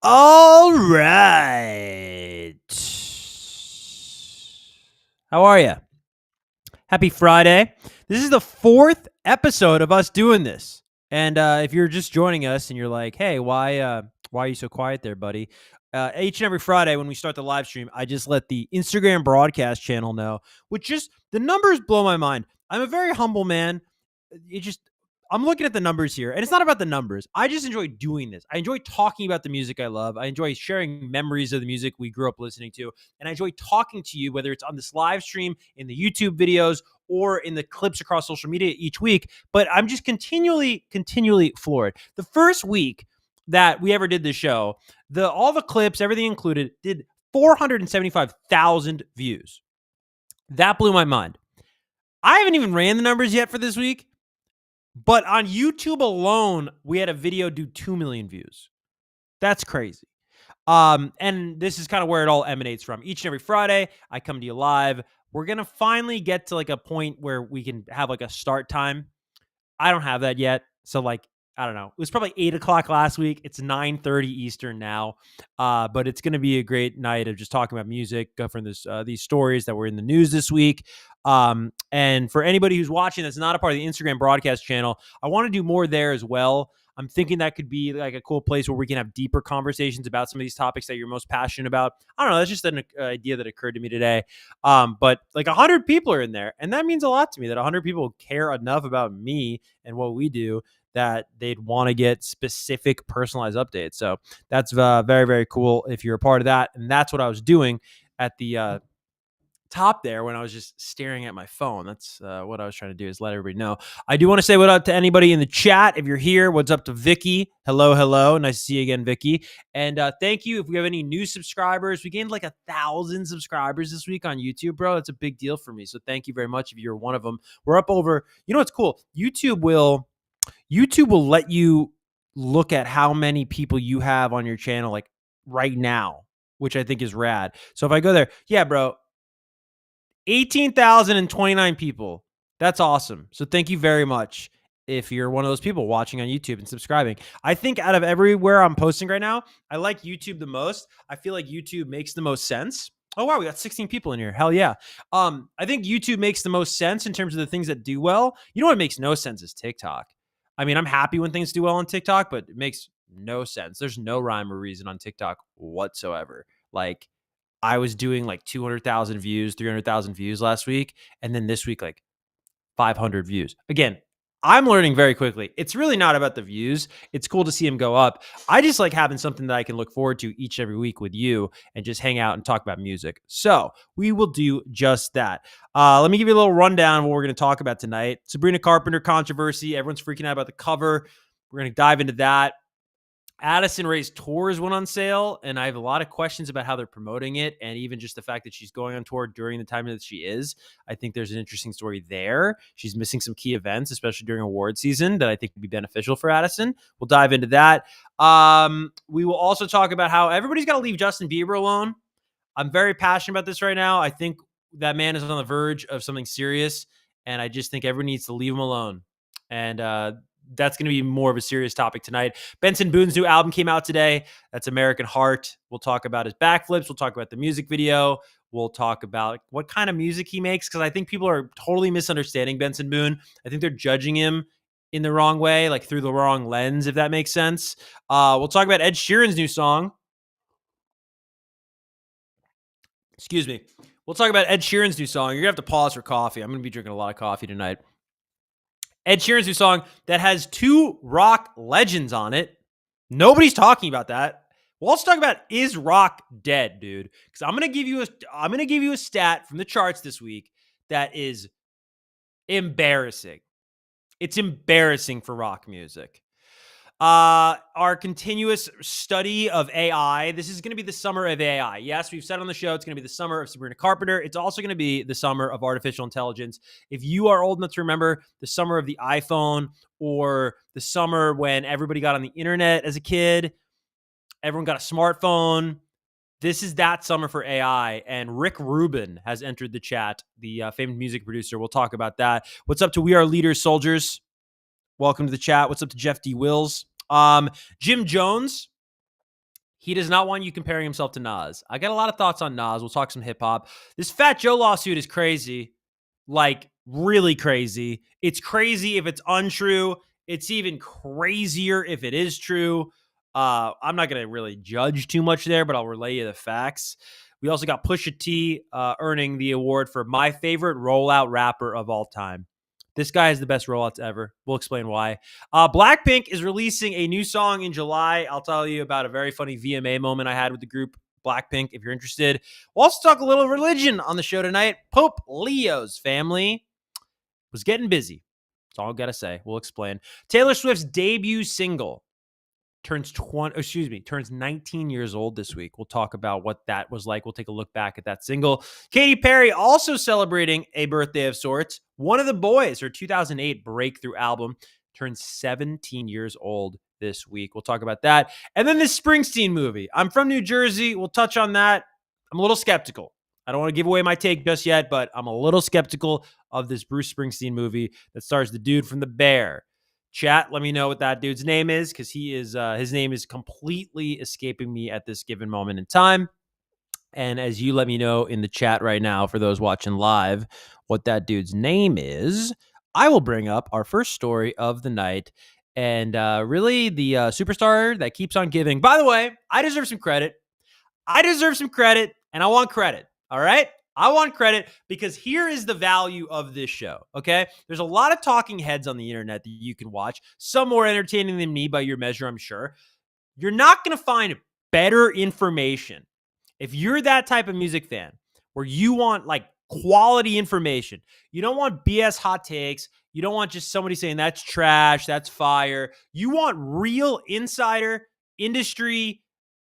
All right. How are you? Happy Friday. This is the fourth episode of us doing this. And if you're just joining us and you're like, hey, why are you so quiet there, buddy? Each and every Friday when we start the live stream, I just let the Instagram broadcast channel know, which just the numbers blow my mind. I'm a very humble man. It just I'm looking at the numbers here, and it's not about the numbers. I just enjoy doing this. I enjoy talking about the music I love. I enjoy sharing memories of the music we grew up listening to, and I enjoy talking to you, whether it's on this live stream, in the YouTube videos, or in the clips across social media each week. But I'm just continually floored. The first week that we ever did this show, all the clips, everything included, did 475,000 views. That blew my mind. I haven't even ran the numbers yet for this week. But on YouTube alone, we had a video do 2 million views. That's crazy. And this is kind of where it all emanates from. Each and every Friday, I come to you live. We're going to finally get to like a point where we can have like a start time. I don't have that yet. So I don't know. It was probably 8 o'clock last week. It's 9:30 Eastern now. But it's going to be a great night of just talking about music, from these stories that were in the news this week. And for anybody who's watching that's not a part of the Instagram broadcast channel, I want to do more there as well. I'm thinking that could be like a cool place where we can have deeper conversations about some of these topics that you're most passionate about. I don't know. That's just an idea that occurred to me today. But like 100 people are in there, and that means a lot to me that 100 people care enough about me and what we do that they'd want to get specific personalized updates. So that's very, very cool if you're a part of that. And that's what I was doing at the top there when I was just staring at my phone. That's what I was trying to do, is let everybody know. I do want to say what up to anybody in the chat. If you're here, what's up to Vicky? Hello. Nice to see you again, Vicky. And thank you. If we have any new subscribers, we gained like 1,000 subscribers this week on YouTube, bro. That's a big deal for me. So thank you very much if you're one of them. We're up over, what's cool? YouTube will let you look at how many people you have on your channel like right now, which I think is rad. So if I go there, yeah, bro, 18,029 people. That's awesome. So thank you very much if you're one of those people watching on YouTube and subscribing. I think out of everywhere I'm posting right now, I like YouTube the most. I feel like YouTube makes the most sense. Oh, wow, we got 16 people in here. Hell yeah. I think YouTube makes the most sense in terms of the things that do well. You know what makes no sense is TikTok. I mean, I'm happy when things do well on TikTok, but it makes no sense. There's no rhyme or reason on TikTok whatsoever. Like, I was doing like 200,000 views, 300,000 views last week. And then this week, like 500 views. Again, I'm learning very quickly. It's really not about the views. It's cool to see them go up. I just like having something that I can look forward to each and every week with you and just hang out and talk about music. So we will do just that. Let me give you a little rundown of what we're going to talk about tonight. Sabrina Carpenter controversy. Everyone's freaking out about the cover. We're going to dive into that. Addison Rae's tours went on sale, and I have a lot of questions about how they're promoting it, and even just the fact that she's going on tour during the time that she is. I think there's an interesting story there. She's missing some key events, especially during award season, that I think would be beneficial for Addison. We'll dive into that. We will also talk about how everybody's got to leave Justin Bieber alone. I'm very passionate about this right now. I think that man is on the verge of something serious, and I just think everyone needs to leave him alone. And that's going to be more of a serious topic tonight. Benson Boone's new album came out today. That's American Heart. We'll talk about his backflips. We'll talk about the music video. We'll talk about what kind of music he makes, because I think people are totally misunderstanding Benson Boone. I think they're judging him in the wrong way, like through the wrong lens, if that makes sense. We'll talk about Ed Sheeran's new song. Excuse me. We'll talk about Ed Sheeran's new song. You're going to have to pause for coffee. I'm going to be drinking a lot of coffee tonight. Ed Sheeran's new song that has 2 rock legends on it. Nobody's talking about that. We'll also talk about, is rock dead, dude? Because I'm gonna give you a stat from the charts this week that is embarrassing. It's embarrassing for rock music. Our continuous study of AI. This is going to be the summer of AI. Yes, we've said on the show it's going to be the summer of Sabrina Carpenter. It's also going to be the summer of artificial intelligence. If you are old enough to remember the summer of the iPhone, or the summer when everybody got on the internet as a kid, everyone got a smartphone. This is that summer for AI, and Rick Rubin has entered the chat, the famed music producer. We'll talk about that. What's up to We Are Leaders Soldiers? Welcome to the chat. What's up to Jeff D. Wills? Jim Jones He does not want you comparing himself to Nas. I got a lot of thoughts on Nas. We'll talk some hip hop. This Fat Joe lawsuit is crazy, like really crazy. It's crazy if it's untrue. It's even crazier if it is true. I'm not going to really judge too much there, but I'll relay you the facts. We also got Pusha T earning the award for my favorite rollout rapper of all time. This guy is the best rollouts ever. We'll explain why. BlackPink is releasing a new song in July. I'll tell you about a very funny VMA moment I had with the group BlackPink if you're interested. We'll also talk a little religion on the show tonight. Pope Leo's family was getting busy. That's all I gotta say. We'll explain. Taylor Swift's debut single turns 19 years old this week. We'll talk about what that was like. We'll take a look back at that single. Katy Perry also celebrating a birthday of sorts. One of the Boys, her 2008 breakthrough album, turns 17 years old this week. We'll talk about that. And then this Springsteen movie. I'm from New Jersey. We'll touch on that. I'm a little skeptical. I don't want to give away my take just yet, but I'm a little skeptical of this Bruce Springsteen movie that stars the dude from The Bear. Chat, let me know what that dude's name is, because his name is completely escaping me at this given moment in time. And as you let me know in the chat right now, for those watching live, what that dude's name is, I will bring up our first story of the night. And really the superstar that keeps on giving. By the way, I deserve some credit. And I want credit. All right? I want credit because here is the value of this show, okay? There's a lot of talking heads on the internet that you can watch, some more entertaining than me by your measure, I'm sure. You're not going to find better information if you're that type of music fan where you want like quality information. You don't want BS hot takes. You don't want just somebody saying that's trash, that's fire. You want real insider industry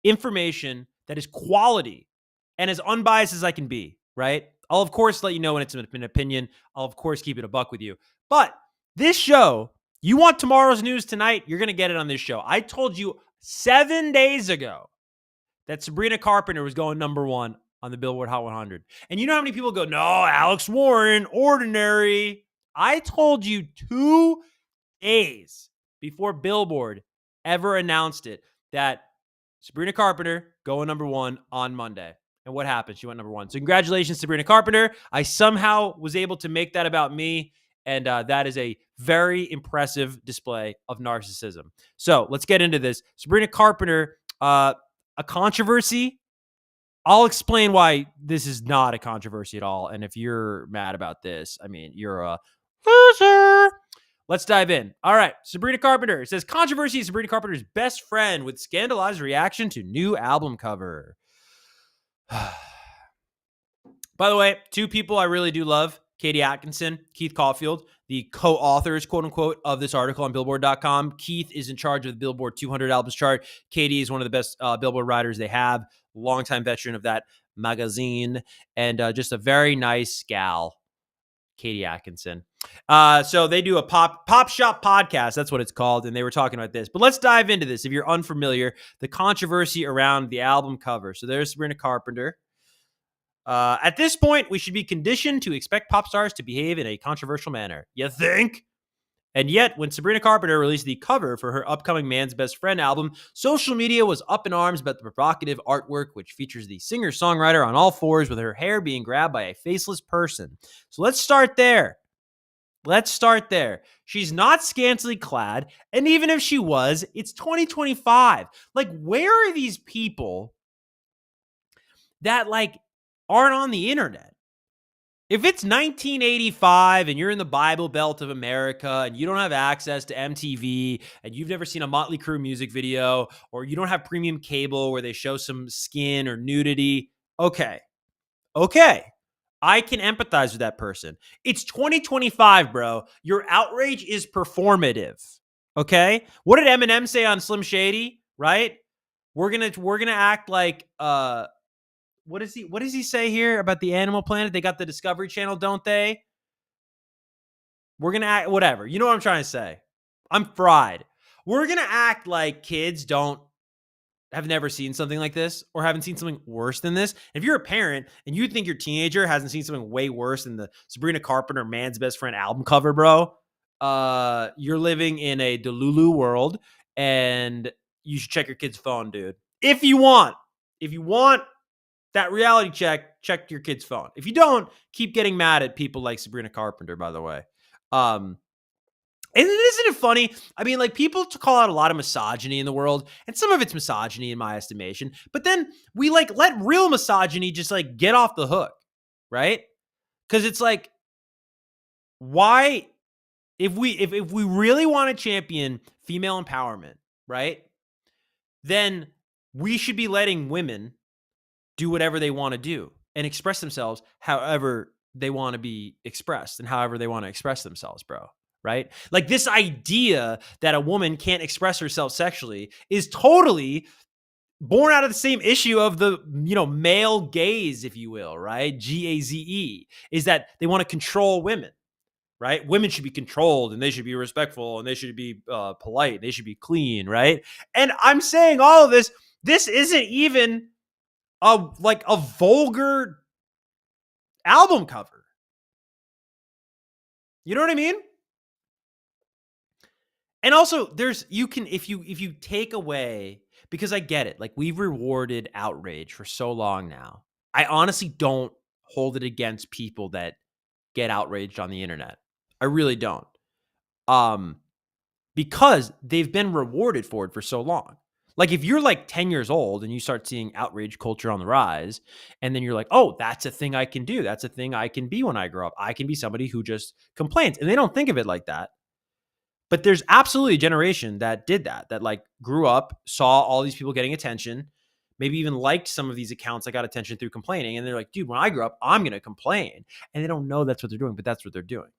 information that is quality and as unbiased as I can be. Right? I'll, of course, let you know when it's an opinion. I'll, of course, keep it a buck with you. But this show, you want tomorrow's news tonight, you're going to get it on this show. I told you 7 days ago that Sabrina Carpenter was going number 1 on the Billboard Hot 100. And you know how many people go, no, Alex Warren, ordinary. I told you 2 days before Billboard ever announced it that Sabrina Carpenter going number 1 on Monday. And what happened? She went number 1. So congratulations, Sabrina Carpenter. I somehow was able to make that about me. And that is a very impressive display of narcissism. So let's get into this. Sabrina Carpenter, a controversy. I'll explain why this is not a controversy at all. And if you're mad about this, I mean, you're a loser. Let's dive in. All right. Sabrina Carpenter. It says, controversy is Sabrina Carpenter's best friend with scandalized reaction to new album cover. By the way, 2 people I really do love, Katie Atkinson, Keith Caulfield, the co-authors, quote unquote, of this article on Billboard.com. Keith is in charge of the Billboard 200 albums chart. Katie is one of the best Billboard writers they have, longtime veteran of that magazine, and just a very nice gal, Katie Atkinson. So they do a pop shop podcast. That's what it's called. And they were talking about this, but let's dive into this. If you're unfamiliar, the controversy around the album cover. So there's Sabrina Carpenter. At this point, we should be conditioned to expect pop stars to behave in a controversial manner. You think? And yet, when Sabrina Carpenter released the cover for her upcoming Man's Best Friend album, social media was up in arms about the provocative artwork, which features the singer-songwriter on all fours with her hair being grabbed by a faceless person. So let's start there. She's not scantily clad, and even if she was, it's 2025. Like, where are these people that, like, aren't on the internet? If it's 1985 and you're in the Bible Belt of America and you don't have access to MTV and you've never seen a Motley Crue music video, or you don't have premium cable where they show some skin or nudity, okay. I can empathize with that person. It's 2025, bro. Your outrage is performative. Okay? What did Eminem say on Slim Shady? Right? We're gonna act like what does he say here about the Animal Planet? They got the Discovery Channel, don't they? We're gonna act whatever. You know what I'm trying to say. I'm fried. We're gonna act like kids have never seen something like this or haven't seen something worse than this. If you're a parent and you think your teenager hasn't seen something way worse than the Sabrina Carpenter Man's Best Friend album cover, bro, you're living in a Delulu world, and you should check your kid's phone, dude. If you want that reality check your kid's phone. If you don't, keep getting mad at people like Sabrina Carpenter, by the way. And isn't it funny? I mean, like, people call out a lot of misogyny in the world, and some of it's misogyny in my estimation, but then we like let real misogyny just like get off the hook, right? Because it's like, why, if we really want to champion female empowerment, right, then we should be letting women do whatever they want to do and express themselves however they want to be expressed and however they want to express themselves, bro. Right? Like, this idea that a woman can't express herself sexually is totally born out of the same issue of the, male gaze, if you will, right? GAZE, is that they want to control women, right? Women should be controlled and they should be respectful and they should be polite. They should be clean, right? And I'm saying all of this isn't even a vulgar album cover. You know what I mean? And also, if you take away, because I get it, like, we've rewarded outrage for so long now. I honestly don't hold it against people that get outraged on the internet. I really don't. Because they've been rewarded for it for so long. Like, if you're like 10 years old and you start seeing outrage culture on the rise, and then you're like, oh, that's a thing I can do. That's a thing I can be when I grow up. I can be somebody who just complains. And they don't think of it like that. But there's absolutely a generation that did that like grew up, saw all these people getting attention, maybe even liked some of these accounts that got attention through complaining. And they're like, dude, when I grow up, I'm going to complain. And they don't know that's what they're doing, but that's what they're doing.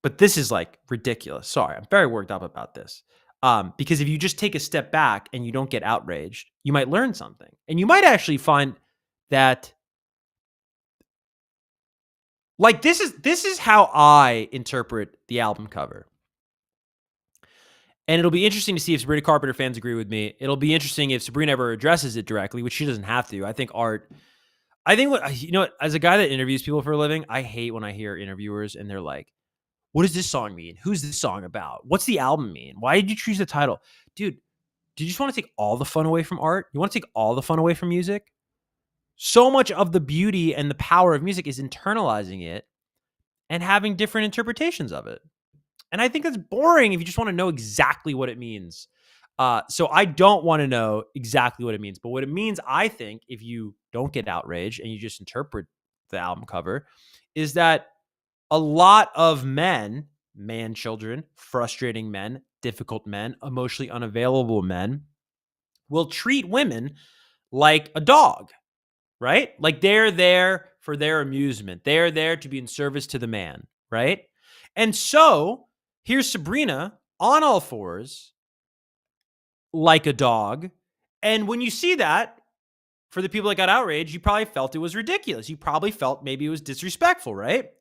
But this is like ridiculous. Sorry, I'm very worked up about this. Because if you just take a step back and you don't get outraged, you might learn something. And you might actually find that, like, this is how I interpret the album cover. And it'll be interesting to see if Sabrina Carpenter fans agree with me. It'll be interesting if Sabrina ever addresses it directly, which she doesn't have to. I think as a guy that interviews people for a living, I hate when I hear interviewers and they're like, what does this song mean? Who's this song about? What's the album mean? Why did you choose the title? Dude, do you just want to take all the fun away from art? You want to take all the fun away from music? So much of the beauty and the power of music is internalizing it and having different interpretations of it. And I think that's boring if you just want to know exactly what it means. So I don't want to know exactly what it means. But what it means, I think, if you don't get outraged and you just interpret the album cover, is that a lot of men, children, frustrating men, difficult men, emotionally unavailable men, will treat women like a dog, right? Like, they're there for their amusement. They're there to be in service to the man, right? And so here's Sabrina on all fours, like a dog. And when you see that, for the people that got outraged, you probably felt it was ridiculous. You probably felt maybe it was disrespectful, right?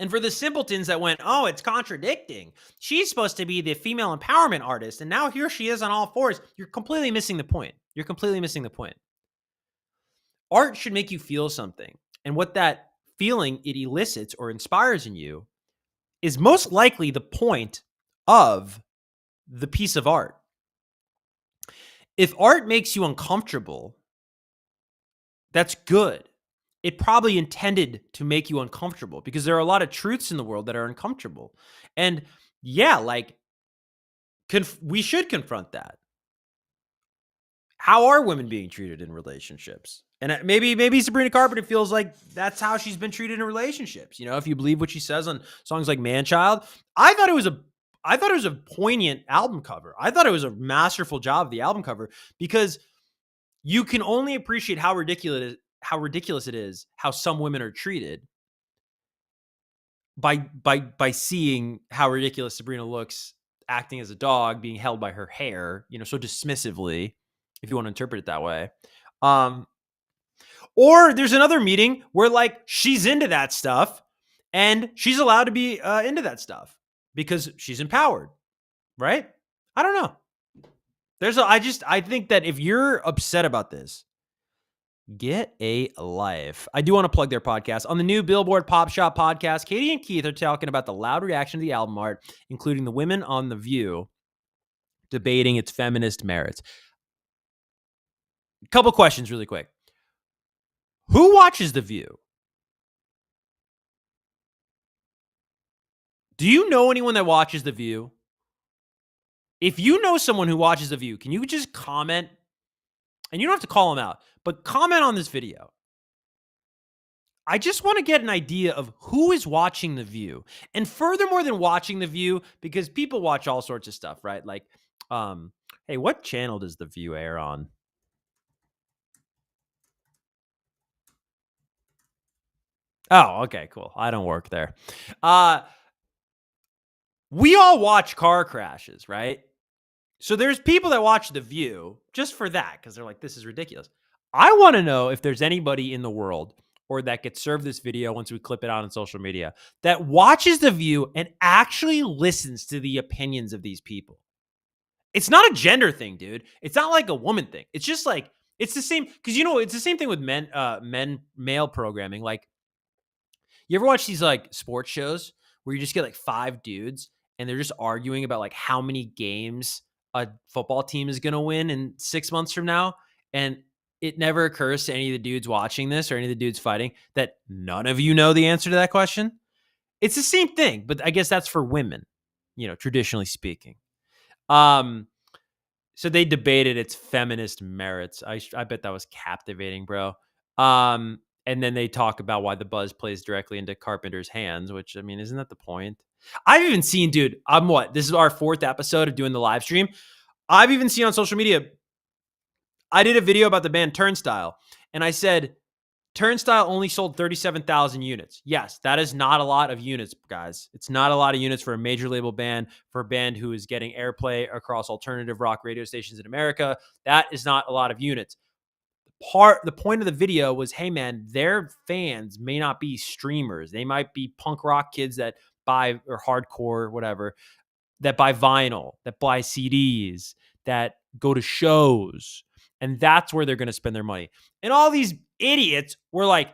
And for the simpletons that went, oh, it's contradicting. She's supposed to be the female empowerment artist, and now here she is on all fours. You're completely missing the point. You're completely missing the point. Art should make you feel something. And what that feeling it elicits or inspires in you is most likely the point of the piece of art. If art makes you uncomfortable, that's good. It probably intended to make you uncomfortable because there are a lot of truths in the world that are uncomfortable. And yeah, like, we should confront that. How are women being treated in relationships? And maybe Sabrina Carpenter feels like that's how she's been treated in relationships. You know, if you believe what she says on songs like Man Child, I thought it was a poignant album cover. I thought it was a masterful job of the album cover because you can only appreciate how ridiculous it is how some women are treated by seeing how ridiculous Sabrina looks acting as a dog, being held by her hair, so dismissively, if you want to interpret it that way. Or there's another meeting where, like, she's into that stuff and she's allowed to be into that stuff because she's empowered, right? I don't know. I think that if you're upset about this, get a life. I do want to plug their podcast. On the new Billboard Pop Shop podcast, Katie and Keith are talking about the loud reaction to the album art, including the women on The View. debating its feminist merits. A couple questions really quick. Who watches The View? Do you know anyone that watches The View? If you know someone who watches The View, can you just comment? And you don't have to call them out, but comment on this video. I just want to get an idea of who is watching The View. And furthermore than watching The View, because people watch all sorts of stuff, right? Like, hey, what channel does The View air on? Oh, okay, cool. I don't work there. We all watch car crashes, right? So there's people that watch The View just for that because they're like, this is ridiculous. I want to know if there's anybody in the world or that gets served this video once we clip it out on social media that watches The View and actually listens to the opinions of these people. It's not a gender thing, dude. It's not like a woman thing. It's just like, it's the same, because it's the same thing with male programming. Like, you ever watch these like sports shows where you just get like 5 dudes and they're just arguing about like how many games a football team is going to win in 6 months from now? And it never occurs to any of the dudes watching this or any of the dudes fighting that none of you know the answer to that question. It's the same thing, but I guess that's for women, traditionally speaking. So they debated its feminist merits. I bet that was captivating, bro. And then they talk about why the buzz plays directly into Carpenter's hands, which, I mean, isn't that the point? I've even seen, dude, this is our 4th episode of doing the live stream. I've even seen on social media, I did a video about the band Turnstile, and I said, Turnstile only sold 37,000 units. Yes, that is not a lot of units, guys. It's not a lot of units for a major label band, for a band who is getting airplay across alternative rock radio stations in America. That is not a lot of units. The point of the video was, hey man, their fans may not be streamers. They might be punk rock kids that buy, or hardcore, whatever, that buy vinyl, that buy CDs, that go to shows. And that's where they're going to spend their money. And all these idiots were like,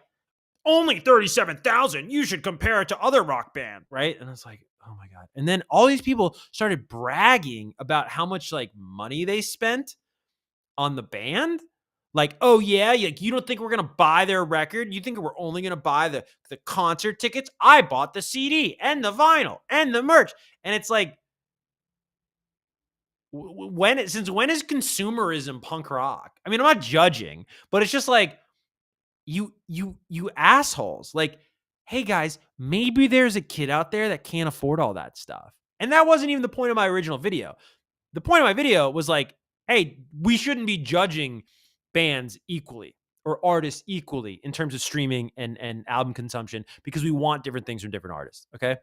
only 37,000. You should compare it to other rock band, right? And I was like, oh my God. And then all these people started bragging about how much like money they spent on the band. Like, oh yeah, you don't think we're going to buy their record? You think we're only going to buy the concert tickets? I bought the CD and the vinyl and the merch. And it's like, since when is consumerism punk rock? I mean, I'm not judging, but it's just like, you assholes. Like, hey guys, maybe there's a kid out there that can't afford all that stuff. And that wasn't even the point of my original video. The point of my video was like, hey, we shouldn't be judging bands equally or artists equally in terms of streaming and album consumption, because we want different things from different artists. Okay.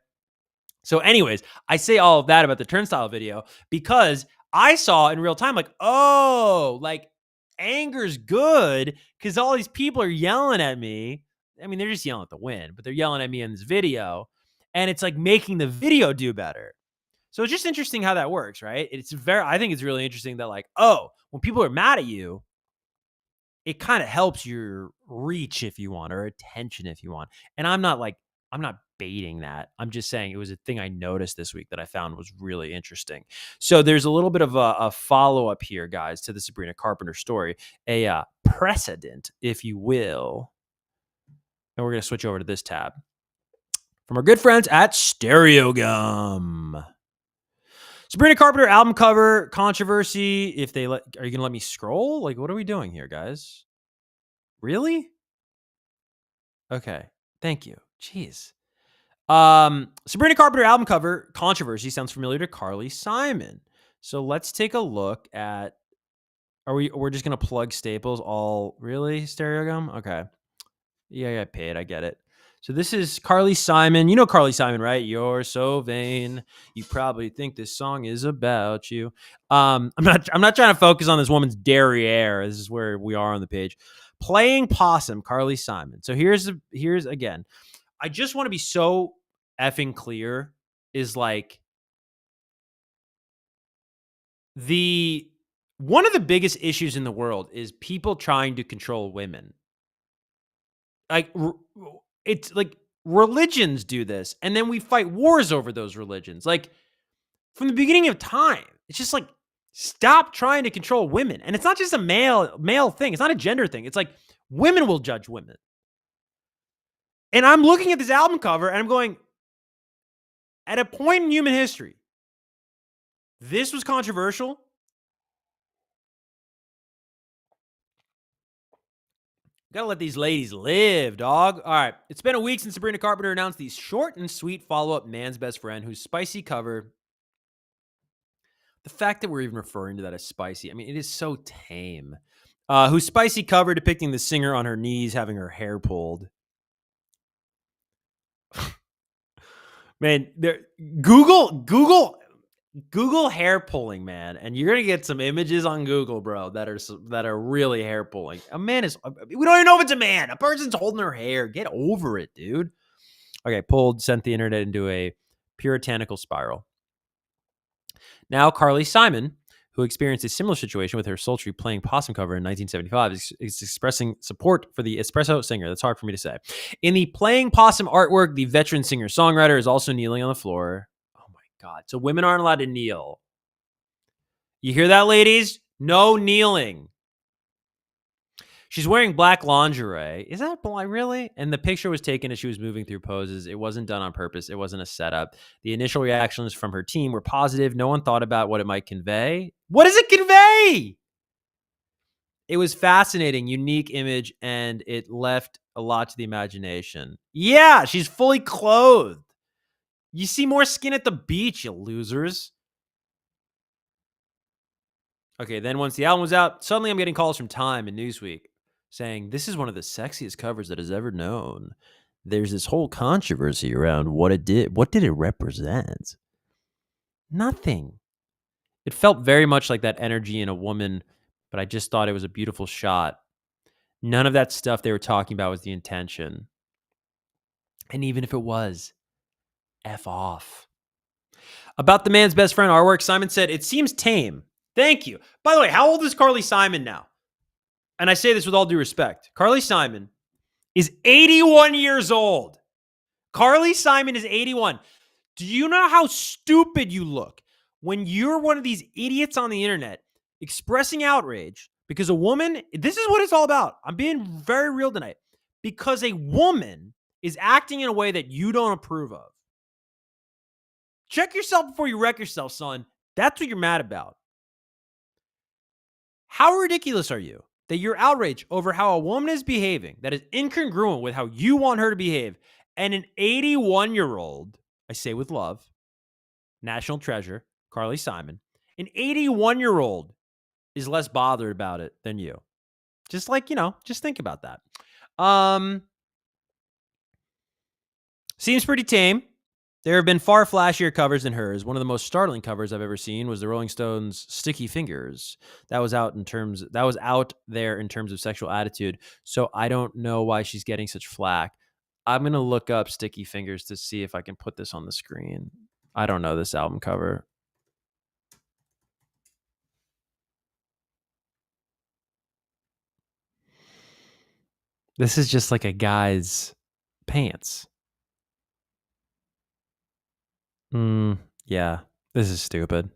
So anyways, I say all of that about the Turnstile video because I saw in real time, like, oh, like, anger's good because all these people are yelling at me. I mean, they're just yelling at the wind, but they're yelling at me in this video. And it's like making the video do better. So it's just interesting how that works, right? I think it's really interesting that, like, oh, when people are mad at you, it kind of helps your reach if you want, or attention if you want. And I'm not baiting that. I'm just saying it was a thing I noticed this week that I found was really interesting. So there's a little bit of a follow-up here, guys, to the Sabrina Carpenter story, a precedent, if you will. And we're going to switch over to this tab from our good friends at Stereo Gum. Sabrina Carpenter album cover controversy. Are you going to let me scroll? Like, what are we doing here, guys? Really? Okay. Thank you. Jeez. Sabrina Carpenter album cover controversy sounds familiar to Carly Simon. So let's take a look at, we're just going to plug staples really? Stereo Gum? Okay. Yeah, I got paid. I get it. So this is Carly Simon. You know Carly Simon, right? You're so vain. You probably think this song is about you. I'm not trying to focus on this woman's derriere. This is where we are on the page. Playing Possum, Carly Simon. So here's again. I just want to be so effing clear, is like, one of the biggest issues in the world is people trying to control women. Like, it's like religions do this, and then we fight wars over those religions. Like, from the beginning of time, it's just like Stop trying to control women. And it's not just a male thing. It's not a gender thing. It's like women will judge women. And I'm looking at this album cover and I'm going, at a point in human history, this was controversial. Gotta let these ladies live, dog. All right. It's been a week since Sabrina Carpenter announced the short and sweet follow-up Man's Best Friend, whose spicy cover. The fact that we're even referring to that as spicy, I mean, it is so tame. Whose spicy cover depicting the singer on her knees having her hair pulled. Man, Google hair pulling, man, and you're gonna get some images on Google, bro, that are really hair pulling. A man is, we don't even know if it's a man. A person's holding her hair. Get over it, dude. Okay, pulled, sent the internet into a puritanical spiral. Now, Carly Simon, who experienced a similar situation with her sultry Playing Possum cover in 1975, is expressing support for the espresso singer. That's hard for me to say. In the Playing Possum artwork, the veteran singer-songwriter is also kneeling on the floor. Oh my God. So women aren't allowed to kneel. You hear that, ladies? No kneeling. She's wearing black lingerie. Is that blind, really? And the picture was taken as she was moving through poses. It wasn't done on purpose. It wasn't a setup. The initial reactions from her team were positive. No one thought about what it might convey. What does it convey? It was fascinating, unique image, and it left a lot to the imagination. Yeah, she's fully clothed. You see more skin at the beach, you losers. Okay, then once the album was out, suddenly I'm getting calls from Time and Newsweek saying, this is one of the sexiest covers that is ever known. There's this whole controversy around what it did. What did it represent? Nothing. It felt very much like that energy in a woman, but I just thought it was a beautiful shot. None of that stuff they were talking about was the intention. And even if it was, F off. About the Man's Best Friend artwork, Simon said, it seems tame. Thank you. By the way, how old is Carly Simon now? And I say this with all due respect. Carly Simon is 81 years old. Carly Simon is 81. Do you know how stupid you look when you're one of these idiots on the internet expressing outrage because a woman, this is what it's all about. I'm being very real tonight. Because a woman is acting in a way that you don't approve of. Check yourself before you wreck yourself, son. That's what you're mad about. How ridiculous are you that you're outraged over how a woman is behaving that is incongruent with how you want her to behave, and an 81-year-old, I say with love, national treasure, Carly Simon, an 81-year-old is less bothered about it than you. Just like, just think about that. Seems pretty tame. There have been far flashier covers than hers. One of the most startling covers I've ever seen was the Rolling Stones' "Sticky Fingers." That was out there in terms of sexual attitude. So I don't know why she's getting such flack. I'm gonna look up "Sticky Fingers" to see if I can put this on the screen. I don't know this album cover. This is just like a guy's pants. Yeah, this is stupid.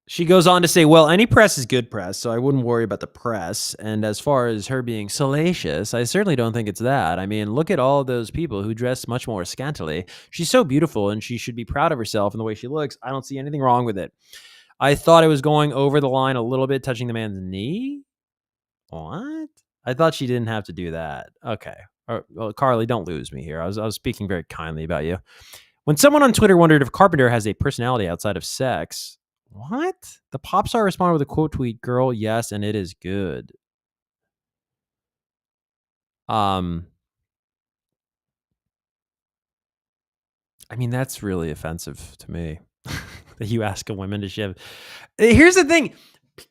She goes on to say, well, any press is good press, so I wouldn't worry about the press. And as far as her being salacious, I certainly don't think it's that. I mean, look at all those people who dress much more scantily. She's so beautiful, and she should be proud of herself and the way she looks. I don't see anything wrong with it. I thought it was going over the line a little bit, touching the man's knee. What? I thought she didn't have to do that. Okay. Well, Carly, don't lose me here. I was speaking very kindly about you. When someone on Twitter wondered if Carpenter has a personality outside of sex, what? The pop star responded with a quote tweet, "Girl, yes, and it is good." I mean, that's really offensive to me. That you ask a woman to shave. Here's the thing.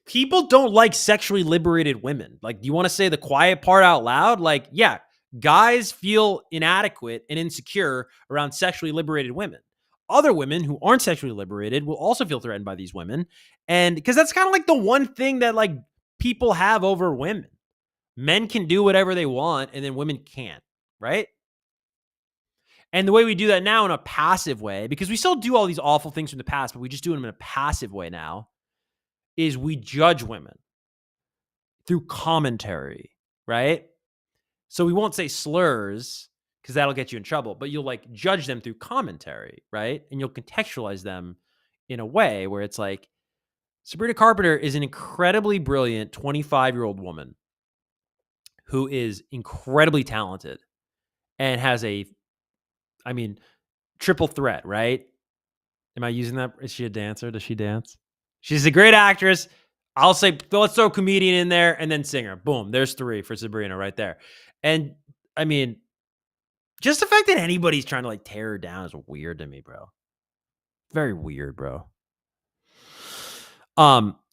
People don't like sexually liberated women. Like, do you want to say the quiet part out loud? Like, yeah, guys feel inadequate and insecure around sexually liberated women. Other women who aren't sexually liberated will also feel threatened by these women. And because that's kind of like the one thing that like people have over women. Men can do whatever they want and then women can't, right? And the way we do that now in a passive way, because we still do all these awful things from the past, but we just do them in a passive way now, is we judge women through commentary, right? So we won't say slurs because that'll get you in trouble, but you'll like judge them through commentary, right? And you'll contextualize them in a way where it's like, Sabrina Carpenter is an incredibly brilliant 25-year-old woman who is incredibly talented and has triple threat, right? Am I using that? Is she a dancer? Does she dance? She's a great actress. I'll say, let's throw comedian in there and then singer. Boom. There's 3 for Sabrina right there. And I mean, just the fact that anybody's trying to like tear her down is weird to me, bro. Very weird, bro.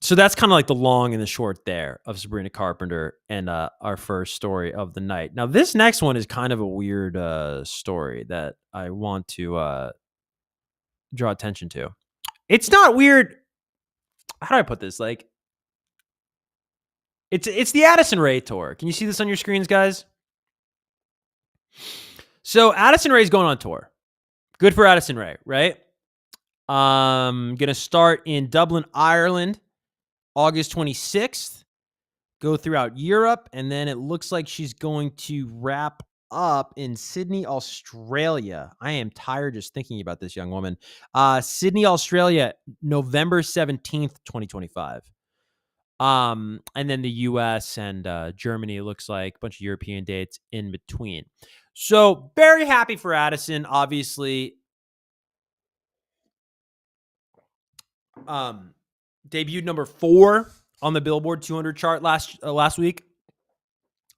So that's kind of like the long and the short there of Sabrina Carpenter and our first story of the night. Now, this next one is kind of a weird story that I want to draw attention to. It's not weird. How do I put this? Like, it's the Addison Rae tour. Can you see this on your screens, guys? So Addison Rae is going on tour. Good for Addison Rae, right? Gonna start in Dublin, Ireland, August 26th. Go throughout Europe, and then it looks like she's going to wrap up in Sydney, Australia. I am tired just thinking about this young woman. Sydney, Australia, November 17th, 2025. And then the US and Germany, looks like a bunch of European dates in between. So very happy for Addison, obviously. Debuted number 4 on the Billboard 200 chart last week.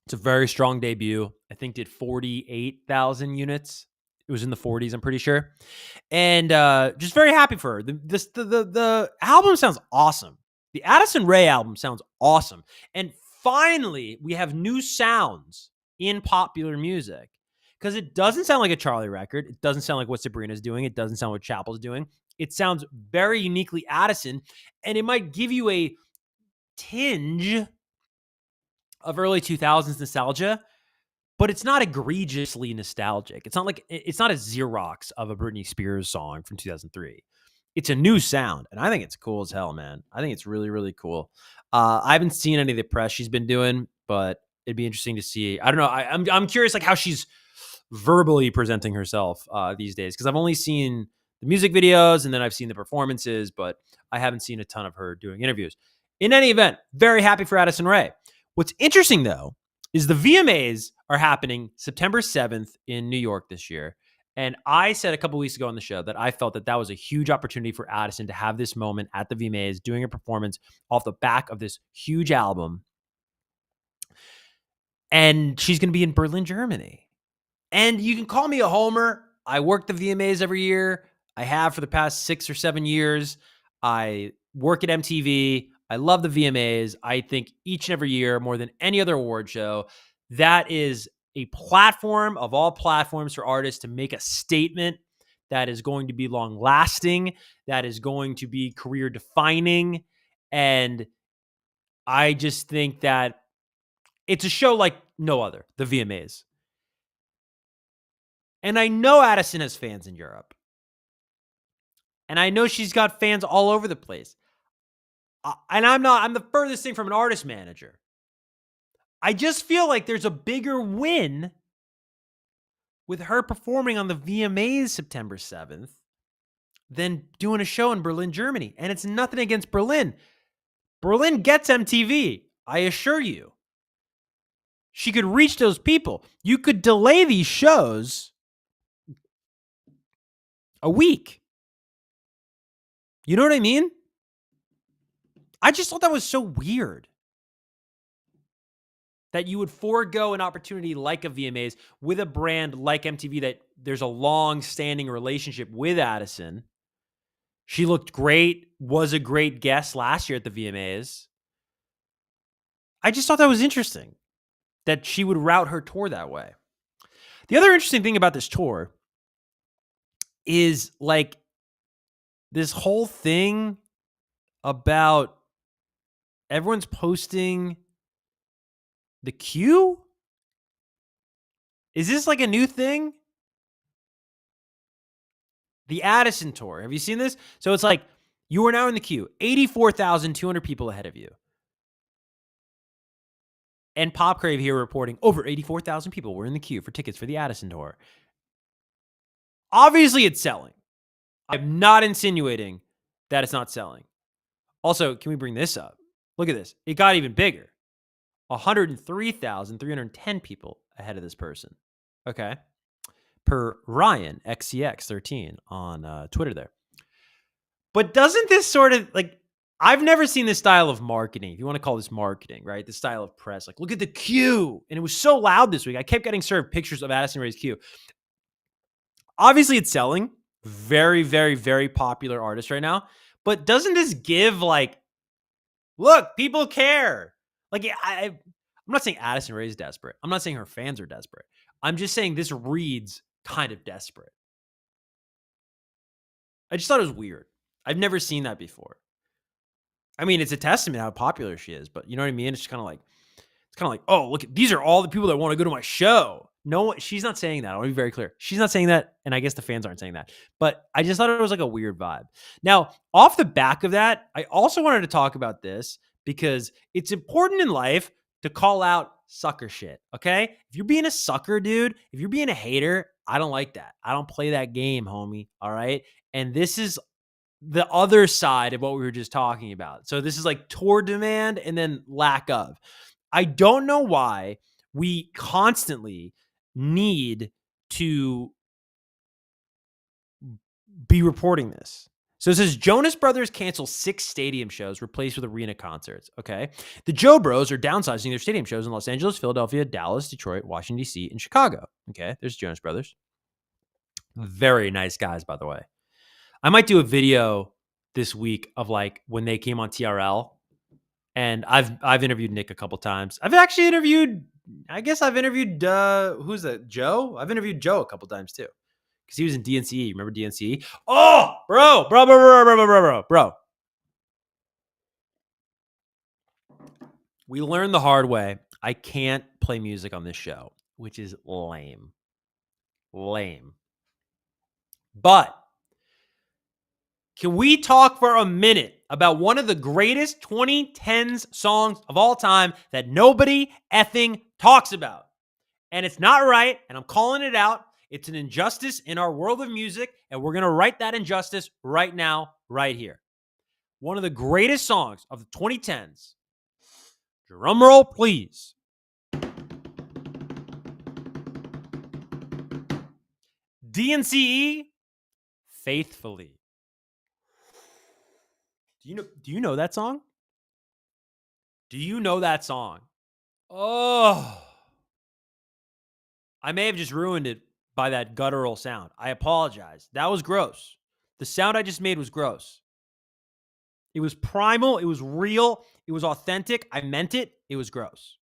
It's a very strong debut. I think did 48,000 units. It was in the 40s, I'm pretty sure. And just very happy for her. The album sounds awesome. The Addison Rae album sounds awesome. And finally, we have new sounds in popular music. Because it doesn't sound like a Charlie record. It doesn't sound like what Sabrina's doing. It doesn't sound what Chapel's doing. It sounds very uniquely Addison. And it might give you a tinge of early 2000s nostalgia, but it's not egregiously nostalgic. It's not a Xerox of a Britney Spears song from 2003. It's a new sound, and I think it's cool as hell, man. I think it's really, really cool. I haven't seen any of the press she's been doing, but it'd be interesting to see. I don't know. I'm curious, like how she's verbally presenting herself these days, because I've only seen the music videos and then I've seen the performances, but I haven't seen a ton of her doing interviews. In any event, very happy for Addison Rae. What's interesting, though, is the VMAs are happening September 7th in New York this year. And I said a couple weeks ago on the show that I felt that was a huge opportunity for Addison to have this moment at the VMAs, doing a performance off the back of this huge album. And she's going to be in Berlin, Germany. And you can call me a homer. I work the VMAs every year. I have for the past 6 or 7 years. I work at MTV. I love the VMAs. I think each and every year, more than any other award show, that is a platform of all platforms for artists to make a statement that is going to be long lasting, that is going to be career defining. And I just think that it's a show like no other, the VMAs. And I know Addison has fans in Europe. And I know she's got fans all over the place. And I'm the furthest thing from an artist manager. I just feel like there's a bigger win with her performing on the VMAs September 7th than doing a show in Berlin, Germany. And it's nothing against Berlin. Berlin gets MTV, I assure you. She could reach those people. You could delay these shows a week. You know what I mean? I just thought that was so weird that you would forego an opportunity like a VMAs with a brand like MTV that there's a long-standing relationship with Addison. She looked great, was a great guest last year at the VMAs. I just thought that was interesting that she would route her tour that way. The other interesting thing about this tour is like this whole thing about everyone's posting the queue. Is this like a new thing? The Addison tour. Have you seen this? So it's like you are now in the queue. 84,200 people ahead of you. And Popcrave here reporting over 84,000 people were in the queue for tickets for the Addison tour. Obviously, it's selling. I'm not insinuating that it's not selling. Also, can we bring this up? Look at this. It got even bigger. 103,310 people ahead of this person. Okay. Per Ryan XCX13 on Twitter there. But doesn't this sort of like, I've never seen this style of marketing, if you want to call this marketing, right? This style of press. Like, look at the queue. And it was so loud this week. I kept getting served pictures of Addison Rae's queue. Obviously, it's selling. Very, very, very popular artist right now. But doesn't this give like, look, people care. Like, I'm not saying Addison Rae is desperate. I'm not saying her fans are desperate. I'm just saying this reads kind of desperate. I just thought it was weird. I've never seen that before. I mean, it's a testament how popular she is, but you know what I mean? It's kind of like, oh, look, these are all the people that want to go to my show. No, she's not saying that. I want to be very clear. She's not saying that, and I guess the fans aren't saying that. But I just thought it was like a weird vibe. Now, off the back of that, I also wanted to talk about this because it's important in life to call out sucker shit, okay? If you're being a sucker, dude, if you're being a hater, I don't like that. I don't play that game, homie, all right? And this is the other side of what we were just talking about. So this is like tour demand and then lack of. I don't know why we constantly need to be reporting this. So it says Jonas Brothers cancel 6 stadium shows replaced with arena concerts. Okay. The Joe Bros are downsizing their stadium shows in Los Angeles, Philadelphia, Dallas, Detroit, Washington, D.C., and Chicago. Okay. There's Jonas Brothers. Very nice guys, by the way. I might do a video this week of like when they came on TRL. And I've interviewed Nick a couple times. I've actually interviewed, who's that? Joe? I've interviewed Joe a couple times too. Because he was in DNCE. Remember DNCE? Oh, bro. We learned the hard way. I can't play music on this show, which is lame. But can we talk for a minute about one of the greatest 2010s songs of all time that nobody effing talks about? And it's not right, and I'm calling it out. It's an injustice in our world of music, and we're going to right that injustice right now, right here. One of the greatest songs of the 2010s. Drum roll, please. DNCE, Faithfully. Do you know that song? Do you know that song? Oh. I may have just ruined it by that guttural sound. I apologize. That was gross. The sound I just made was gross. It was primal. It was real. It was authentic. I meant it. It was gross.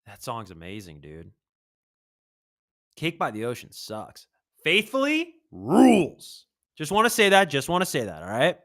That song's amazing, dude. Cake by the Ocean sucks. Faithfully rules. Just want to say that. All right?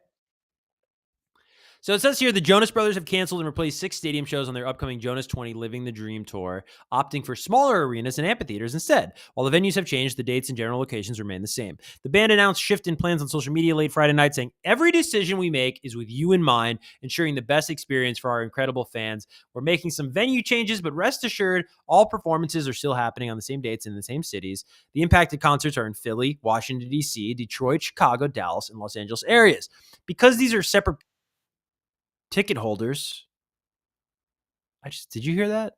So it says here the Jonas Brothers have canceled and replaced 6 stadium shows on their upcoming Jonas 20 Living the Dream tour, opting for smaller arenas and amphitheaters instead. While the venues have changed, the dates and general locations remain the same. The band announced shift in plans on social media late Friday night, saying, "Every decision we make is with you in mind, ensuring the best experience for our incredible fans. We're making some venue changes, but rest assured, all performances are still happening on the same dates in the same cities. The impacted concerts are in Philly, Washington, D.C., Detroit, Chicago, Dallas, and Los Angeles areas. Because these are separate ticket holders," did you hear that?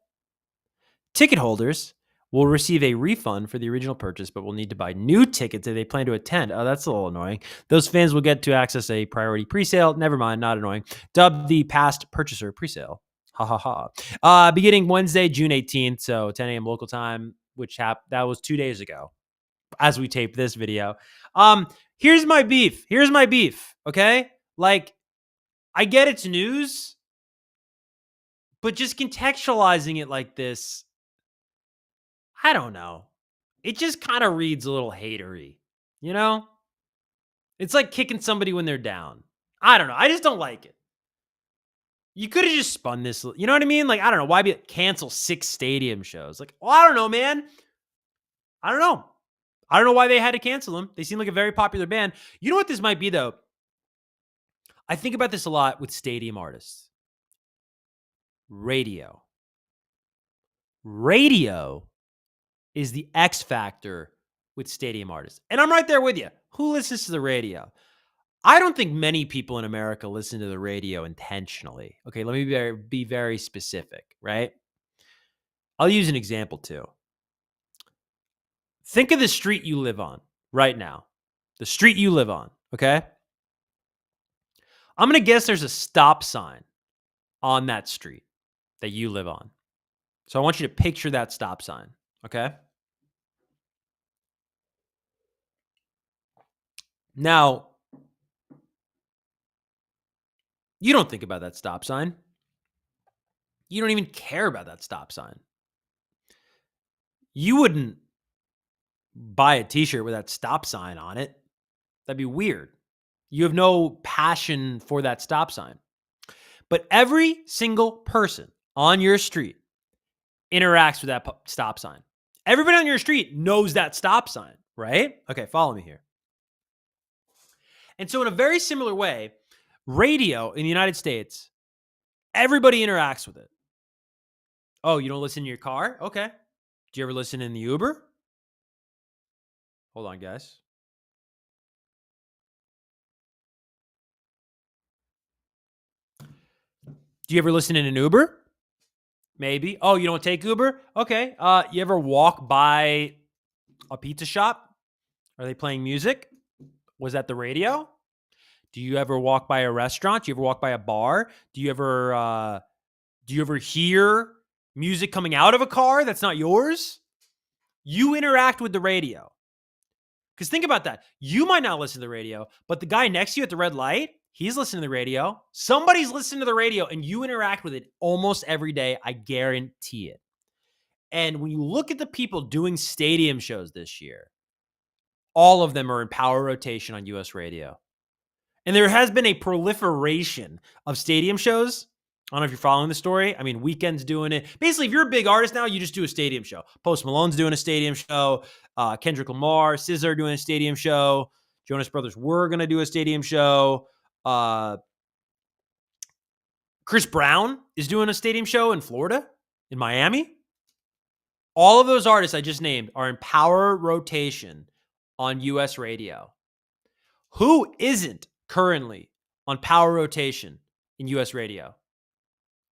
Ticket holders will receive a refund for the original purchase, but will need to buy new tickets if they plan to attend. Oh, that's a little annoying. Those fans will get to access a priority presale. Never mind, not annoying. Dubbed the past purchaser presale. Ha ha ha. Beginning Wednesday, June 18th, so 10 a.m. local time, which that was 2 days ago as we taped this video. Here's my beef. Okay? Like, I get it's news, but just contextualizing it like this, I don't know. It just kind of reads a little hatery, you know? It's like kicking somebody when they're down. I don't know. I just don't like it. You could have just spun this, you know what I mean? Like, I don't know. Why cancel 6 stadium shows? Like, well, I don't know, man. I don't know. I don't know why they had to cancel them. They seem like a very popular band. You know what this might be, though? I think about this a lot with stadium artists. Radio. Radio is the X factor with stadium artists. And I'm right there with you. Who listens to the radio? I don't think many people in America listen to the radio intentionally. Okay, let me be very specific, right? I'll use an example too. Think of the street you live on right now. The street you live on, okay? I'm going to guess there's a stop sign on that street that you live on. So I want you to picture that stop sign, okay? Now, you don't think about that stop sign. You don't even care about that stop sign. You wouldn't buy a t-shirt with that stop sign on it. That'd be weird. You have no passion for that stop sign. But every single person on your street interacts with that stop sign. Everybody on your street knows that stop sign, right? Okay, follow me here. And so in a very similar way, radio in the United States, everybody interacts with it. Oh, you don't listen in your car? Okay. Do you ever listen in the Uber? Hold on, guys. Do you ever listen in an Uber? Maybe. Oh, you don't take Uber? Okay. You ever walk by a pizza shop? Are they playing music? Was that the radio? Do you ever walk by a restaurant? Do you ever walk by a bar? Do you ever hear music coming out of a car that's not yours? You interact with the radio. Because think about that. You might not listen to the radio, but the guy next to you at the red light, he's listening to the radio. Somebody's listening to the radio, and you interact with it almost every day. I guarantee it. And when you look at the people doing stadium shows this year, all of them are in power rotation on US radio. And there has been a proliferation of stadium shows. I don't know if you're following the story. I mean, Weeknd's doing it. Basically, if you're a big artist now, you just do a stadium show. Post Malone's doing a stadium show. Kendrick Lamar, SZA are doing a stadium show. Jonas Brothers were going to do a stadium show. Chris Brown is doing a stadium show in Florida, in Miami. All of those artists I just named are in power rotation on US radio. Who isn't currently on power rotation in US radio?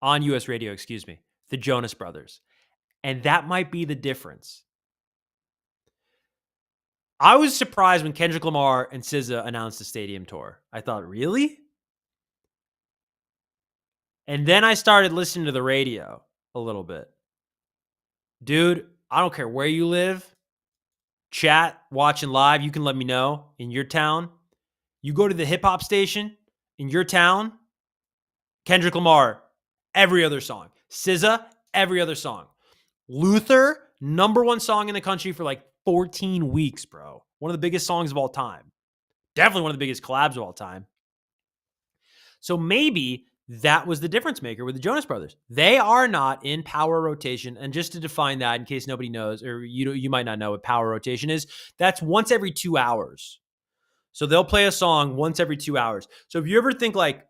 On US radio, excuse me. The Jonas Brothers. And that might be the difference. I was surprised when Kendrick Lamar and SZA announced a stadium tour. I thought, really? And then I started listening to the radio a little bit. Dude, I don't care where you live. Chat, watching live, you can let me know in your town. You go to the hip hop station in your town, Kendrick Lamar, every other song. SZA, every other song. Luther, #1 song in the country for like 14 weeks, bro. One of the biggest songs of all time. Definitely one of the biggest collabs of all time. So maybe that was the difference maker with the Jonas Brothers. They are not in power rotation. And just to define that, in case nobody knows, or you might not know what power rotation is, that's once every 2 hours. So they'll play a song once every 2 hours. So if you ever think like,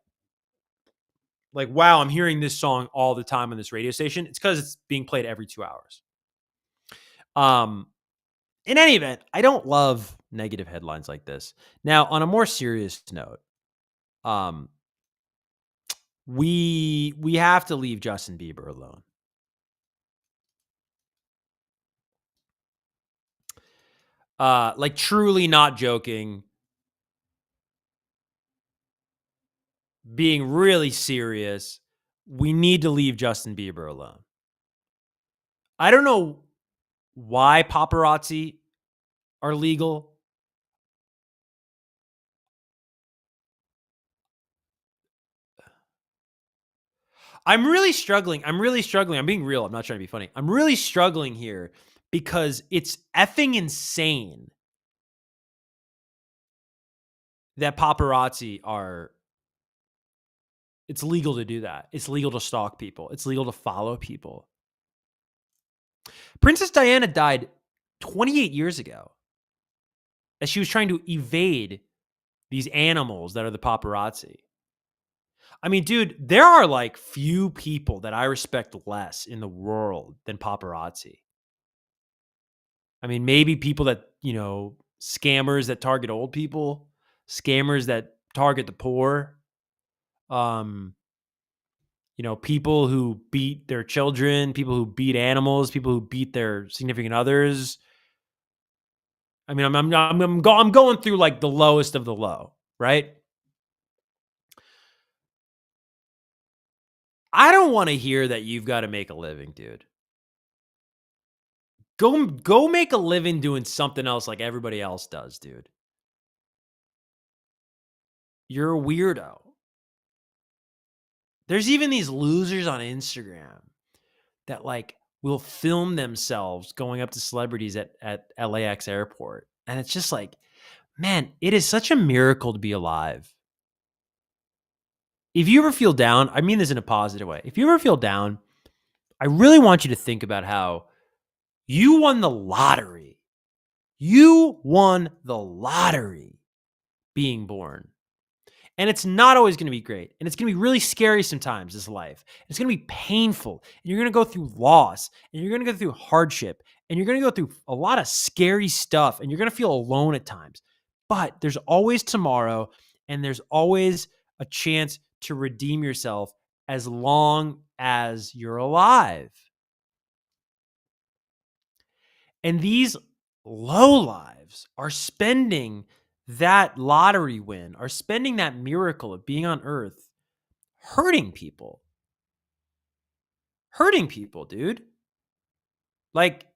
wow, I'm hearing this song all the time on this radio station, it's because it's being played every 2 hours. In any event, I don't love negative headlines like this. Now, on a more serious note, we have to leave Justin Bieber alone. Like truly not joking, being really serious, we need to leave Justin Bieber alone. I don't know why paparazzi are legal. I'm really struggling. I'm being real. I'm not trying to be funny. I'm really struggling here because it's effing insane that paparazzi are. It's legal to do that. It's legal to stalk people. It's legal to follow people. Princess Diana died 28 years ago. as she was trying to evade these animals that are the paparazzi. I mean, dude, there are like few people that I respect less in the world than paparazzi. I mean, maybe people that, scammers that target old people, scammers that target the poor, um, people who beat their children, people who beat animals, people who beat their significant others. I mean, I'm going through like the lowest of the low, right? I don't want to hear that you've got to make a living, dude. Go make a living doing something else like everybody else does, dude. You're a weirdo. There's even these losers on Instagram that like will film themselves going up to celebrities at LAX airport. And it's just like, man, it is such a miracle to be alive. If you ever feel down, I mean this in a positive way. If you ever feel down, I really want you to think about how you won the lottery. You won the lottery being born. And it's not always going to be great. And it's going to be really scary sometimes, this life. It's going to be painful. And you're going to go through loss. And you're going to go through hardship. And you're going to go through a lot of scary stuff. And you're going to feel alone at times. But there's always tomorrow. And there's always a chance to redeem yourself as long as you're alive. And these lowlives are spending that lottery win, are spending that miracle of being on earth hurting people. Hurting people, dude. Like,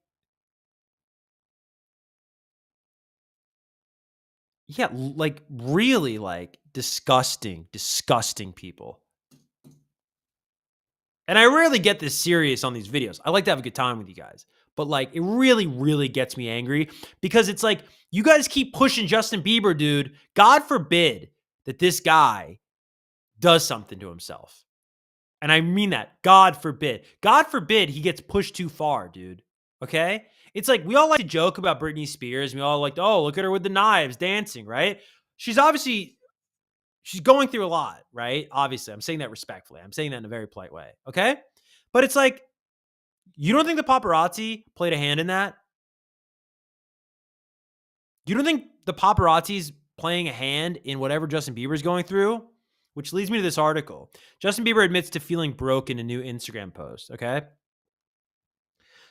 yeah, like really like disgusting people. And I rarely get this serious on these videos. I like to have a good time with you guys. But like, it really, really gets me angry because it's like, you guys keep pushing Justin Bieber, dude. God forbid that this guy does something to himself. And I mean that. God forbid. God forbid he gets pushed too far, dude. Okay? It's like, we all like to joke about Britney Spears. We all like, oh, look at her with the knives dancing, right? She's going through a lot, right? Obviously, I'm saying that respectfully. I'm saying that in a very polite way, okay? But it's like, you don't think the paparazzi played a hand in that? You don't think the paparazzi's playing a hand in whatever Justin Bieber's going through? Which leads me to this article. Justin Bieber admits to feeling broke in a new Instagram post, okay?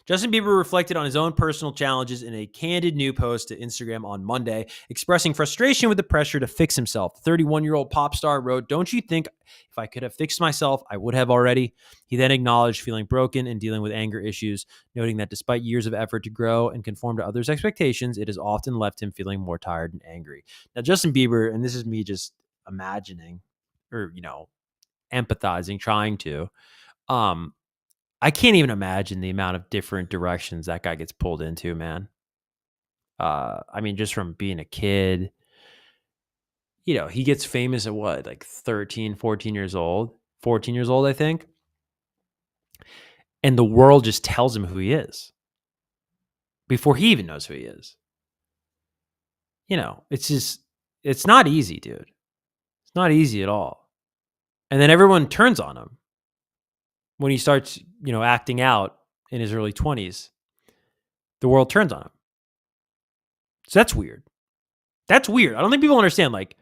Justin Bieber reflected on his own personal challenges in a candid new post to Instagram on Monday, expressing frustration with the pressure to fix himself. The 31-year-old pop star wrote, "Don't you think if I could have fixed myself, I would have already?" He then acknowledged feeling broken and dealing with anger issues, noting that despite years of effort to grow and conform to others' expectations, it has often left him feeling more tired and angry. Now, Justin Bieber, and this is me just imagining or, empathizing, trying to, I can't even imagine the amount of different directions that guy gets pulled into, man. I mean, just from being a kid, he gets famous at what, like 13, 14 years old, 14 years old, I think. And the world just tells him who he is before he even knows who he is. It's not easy, dude. It's not easy at all. And then everyone turns on him when he starts, acting out in his early 20s. The world turns on him. So that's weird. That's weird. I don't think people understand. Like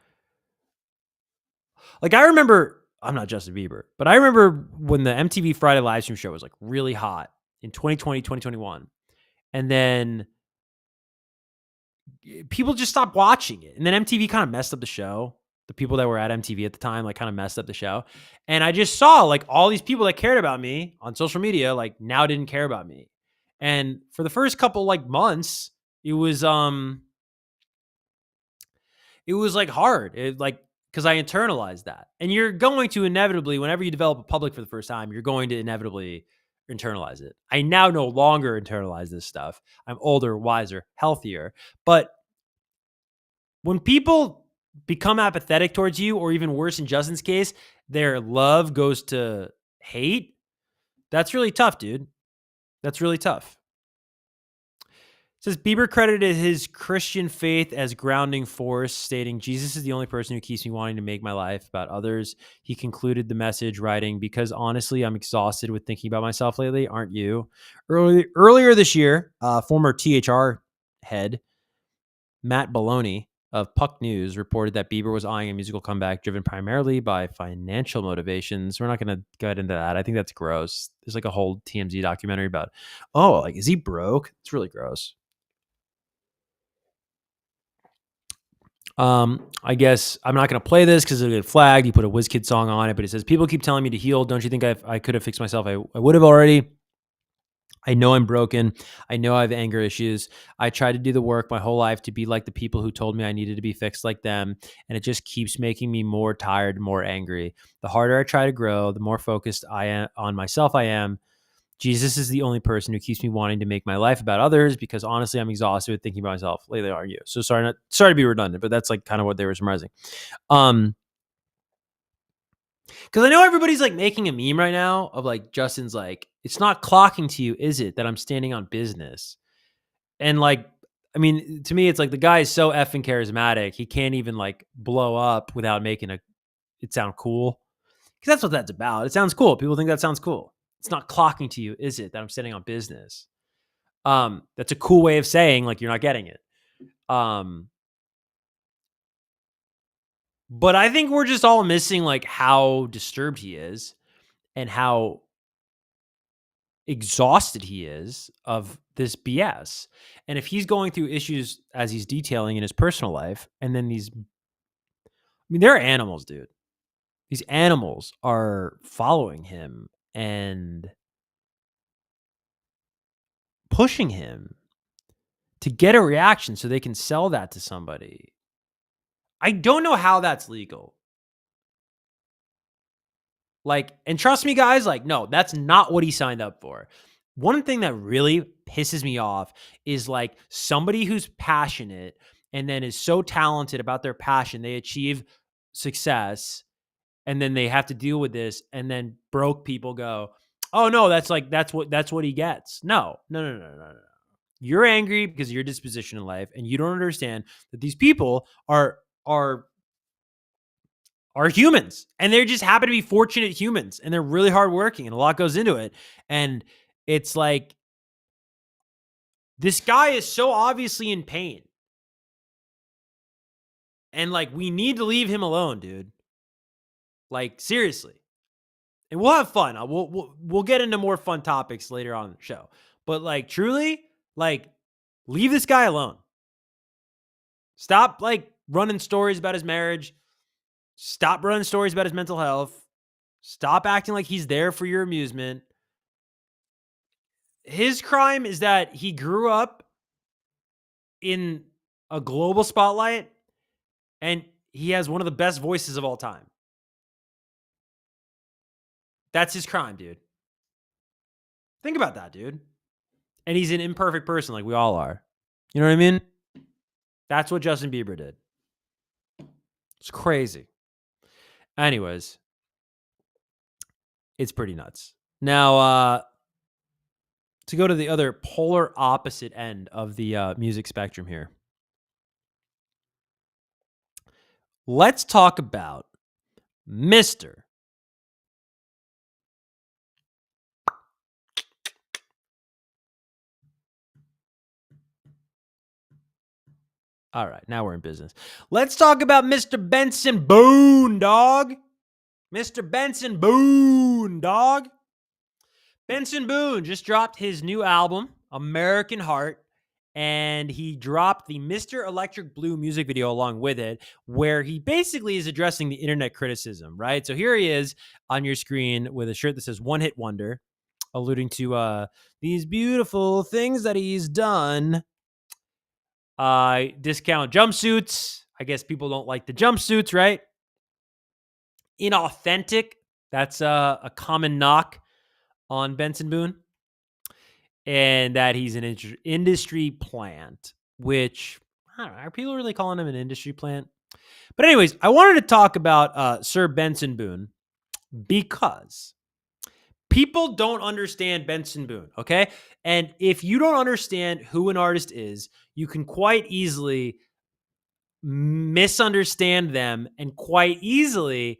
I remember, I'm not Justin Bieber, but I remember when the MTV Friday live stream show was like really hot in 2020, 2021. And then people just stopped watching it. And then MTV kind of messed up the show. The people that were at MTV at the time, like kind of messed up the show. And I just saw like all these people that cared about me on social media, like now didn't care about me. And for the first couple like months, it was like hard. Because I internalized that. And you're going to inevitably, whenever you develop a public for the first time, you're going to inevitably internalize it. I now no longer internalize this stuff. I'm older, wiser, healthier. But when people become apathetic towards you, or even worse in Justin's case, their love goes to hate, that's really tough, dude. That's really tough. Says Bieber credited his Christian faith as grounding force, stating, Jesus is the only person who keeps me wanting to make my life about others. He concluded the message writing, because honestly, I'm exhausted with thinking about myself lately. Aren't you? Earlier this year, former THR head Matt Baloney of Puck News reported that Bieber was eyeing a musical comeback driven primarily by financial motivations. We're not going to get into that. I think that's gross. There's like a whole TMZ documentary about, like, is he broke? It's really gross. I guess I'm not going to play this because it'll get flagged. He put a WizKid song on it, but it says, people keep telling me to heal. Don't you think I could have fixed myself? I would have already. I know I'm broken. I know I have anger issues. I tried to do the work my whole life to be like the people who told me I needed to be fixed like them. And it just keeps making me more tired, more angry. The harder I try to grow, the more focused I am on myself I am. Jesus is the only person who keeps me wanting to make my life about others, because honestly, I'm exhausted with thinking about myself. Lately, aren't you? So sorry to be redundant, but that's like kind of what they were summarizing. Because I know everybody's like making a meme right now of like Justin's like, it's not clocking to you, is it, that I'm standing on business? And like, I mean, to me, it's like the guy is so effing charismatic. He can't even like blow up without making it sound cool. Because that's what that's about. It sounds cool. People think that sounds cool. It's not clocking to you, is it, that I'm standing on business? That's a cool way of saying like you're not getting it. But I think we're just all missing like how disturbed he is and how exhausted he is of this BS. And if he's going through issues as he's detailing in his personal life, and then they're animals, dude. These animals are following him and pushing him to get a reaction so they can sell that to somebody. I don't know how that's legal. Like, and trust me, guys, like, no, that's not what he signed up for. One thing that really pisses me off is like somebody who's passionate and then is so talented about their passion, they achieve success, and then they have to deal with this, and then broke people go, oh no, that's what he gets. No. You're angry because of your disposition in life, and you don't understand that these people are humans, and they just happen to be fortunate humans, and they're really hardworking, and a lot goes into it. And it's like, this guy is so obviously in pain, and like, we need to leave him alone, dude. Like, seriously. And we'll have fun. We'll get into more fun topics later on in the show. But like, truly, like, leave this guy alone. Stop like running stories about his marriage. Stop running stories about his mental health. Stop acting like he's there for your amusement. His crime is that he grew up in a global spotlight, and he has one of the best voices of all time. That's his crime, dude. Think about that, dude. And he's an imperfect person like we all are. You know what I mean? That's what Justin Bieber did. It's crazy. Anyways, it's pretty nuts. Now, to go to the other polar opposite end of the music spectrum here, let's talk about Mr. All right, now we're in business. Let's talk about Mr. Benson Boone, dog. Mr. Benson Boone, dog. Benson Boone just dropped his new album, American Heart, and he dropped the Mr. Electric Blue music video along with it, where he basically is addressing the internet criticism, right? So here he is on your screen with a shirt that says One Hit Wonder, alluding to these beautiful things that he's done. Discount jumpsuits. I guess people don't like the jumpsuits, right? Inauthentic. That's a common knock on Benson Boone. And that he's an industry plant, which, I don't know, are people really calling him an industry plant? But anyways, I wanted to talk about Sir Benson Boone because People don't understand Benson Boone, okay? And if you don't understand who an artist is, you can quite easily misunderstand them and quite easily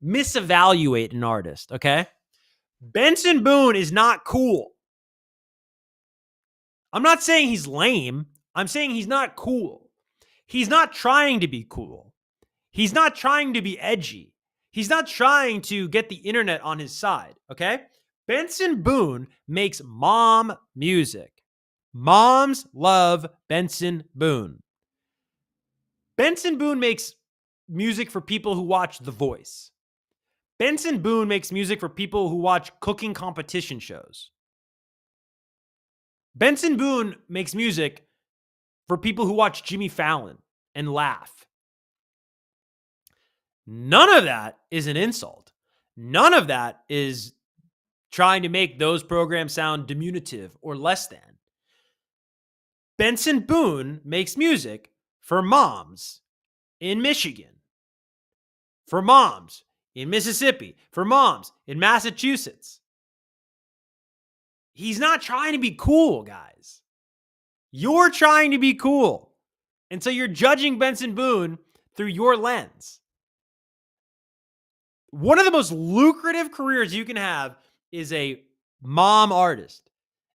misevaluate an artist, okay? Benson Boone is not cool. I'm not saying he's lame. I'm saying he's not cool. He's not trying to be cool. He's not trying to be edgy. He's not trying to get the internet on his side, okay? Benson Boone makes mom music. Moms love Benson Boone. Benson Boone makes music for people who watch The Voice. Benson Boone makes music for people who watch cooking competition shows. Benson Boone makes music for people who watch Jimmy Fallon and laugh. None of that is an insult. None of that is trying to make those programs sound diminutive or less than. Benson Boone makes music for moms in Michigan, for moms in Mississippi, for moms in Massachusetts. He's not trying to be cool, guys. You're trying to be cool. And so you're judging Benson Boone through your lens. One of the most lucrative careers you can have is a mom artist.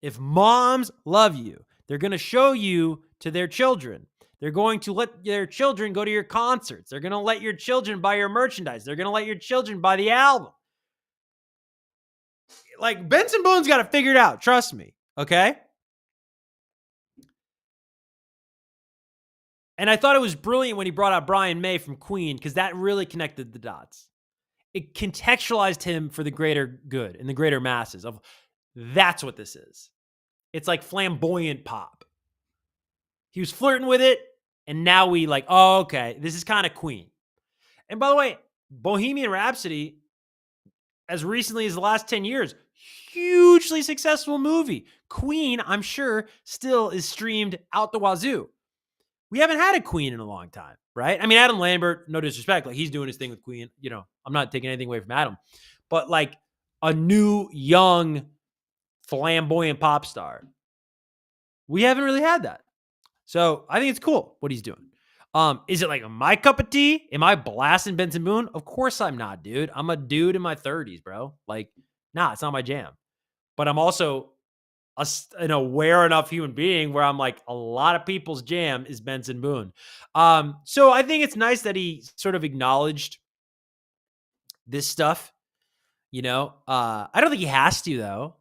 If moms love you, they're going to show you to their children. They're going to let their children go to your concerts. They're going to let your children buy your merchandise. They're going to let your children buy the album. Like, Benson Boone's got it figured out. Trust me. Okay? And I thought it was brilliant when he brought out Brian May from Queen, because that really connected the dots. It contextualized him for the greater good and the greater masses of that's what this is. It's like flamboyant pop. He was flirting with it, and now we like, oh, okay, this is kind of Queen. And by the way, Bohemian Rhapsody, as recently as the last 10 years, hugely successful movie. Queen, I'm sure, still is streamed out the wazoo. We haven't had a Queen in a long time, right? I mean, Adam Lambert, no disrespect, like he's doing his thing with Queen. You know, I'm not taking anything away from Adam, but like a new, young, flamboyant pop star, we haven't really had that. So I think it's cool what he's doing. Is it like my cup of tea? Am I blasting Benson Boone? Of course I'm not, dude. I'm a dude in my 30s, bro. Like, nah, it's not my jam. But I'm also an aware enough human being where I'm like, a lot of people's jam is Benson Boone. So I think it's nice that he sort of acknowledged this stuff. You know, I don't think he has to, though.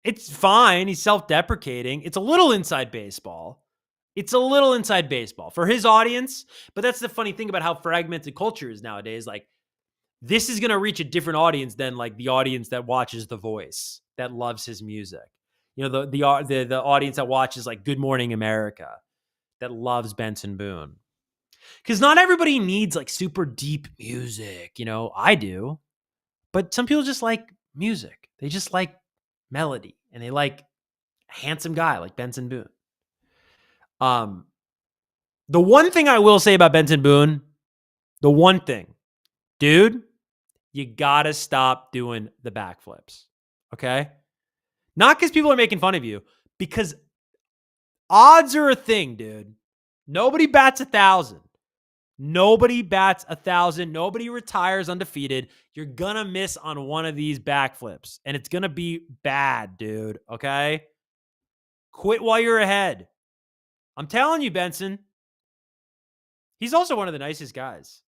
It's fine. He's self-deprecating. It's a little inside baseball. It's a little inside baseball for his audience. But that's the funny thing about how fragmented culture is nowadays. Like, this is going to reach a different audience than like the audience that watches The Voice, that loves his music. You know, the audience that watches like Good Morning America, that loves Benson Boone. Because not everybody needs like super deep music. You know, I do. But some people just like music. They just like melody. And they like a handsome guy like Benson Boone. The one thing I will say about Benson Boone, the one thing, dude, you gotta stop doing the backflips. Okay? Not because people are making fun of you, because odds are a thing, dude. Nobody bats 1,000. Nobody bats 1,000. Nobody retires undefeated. You're gonna miss on one of these backflips, and it's gonna be bad, dude. Okay? Quit while you're ahead. I'm telling you, Benson. He's also one of the nicest guys.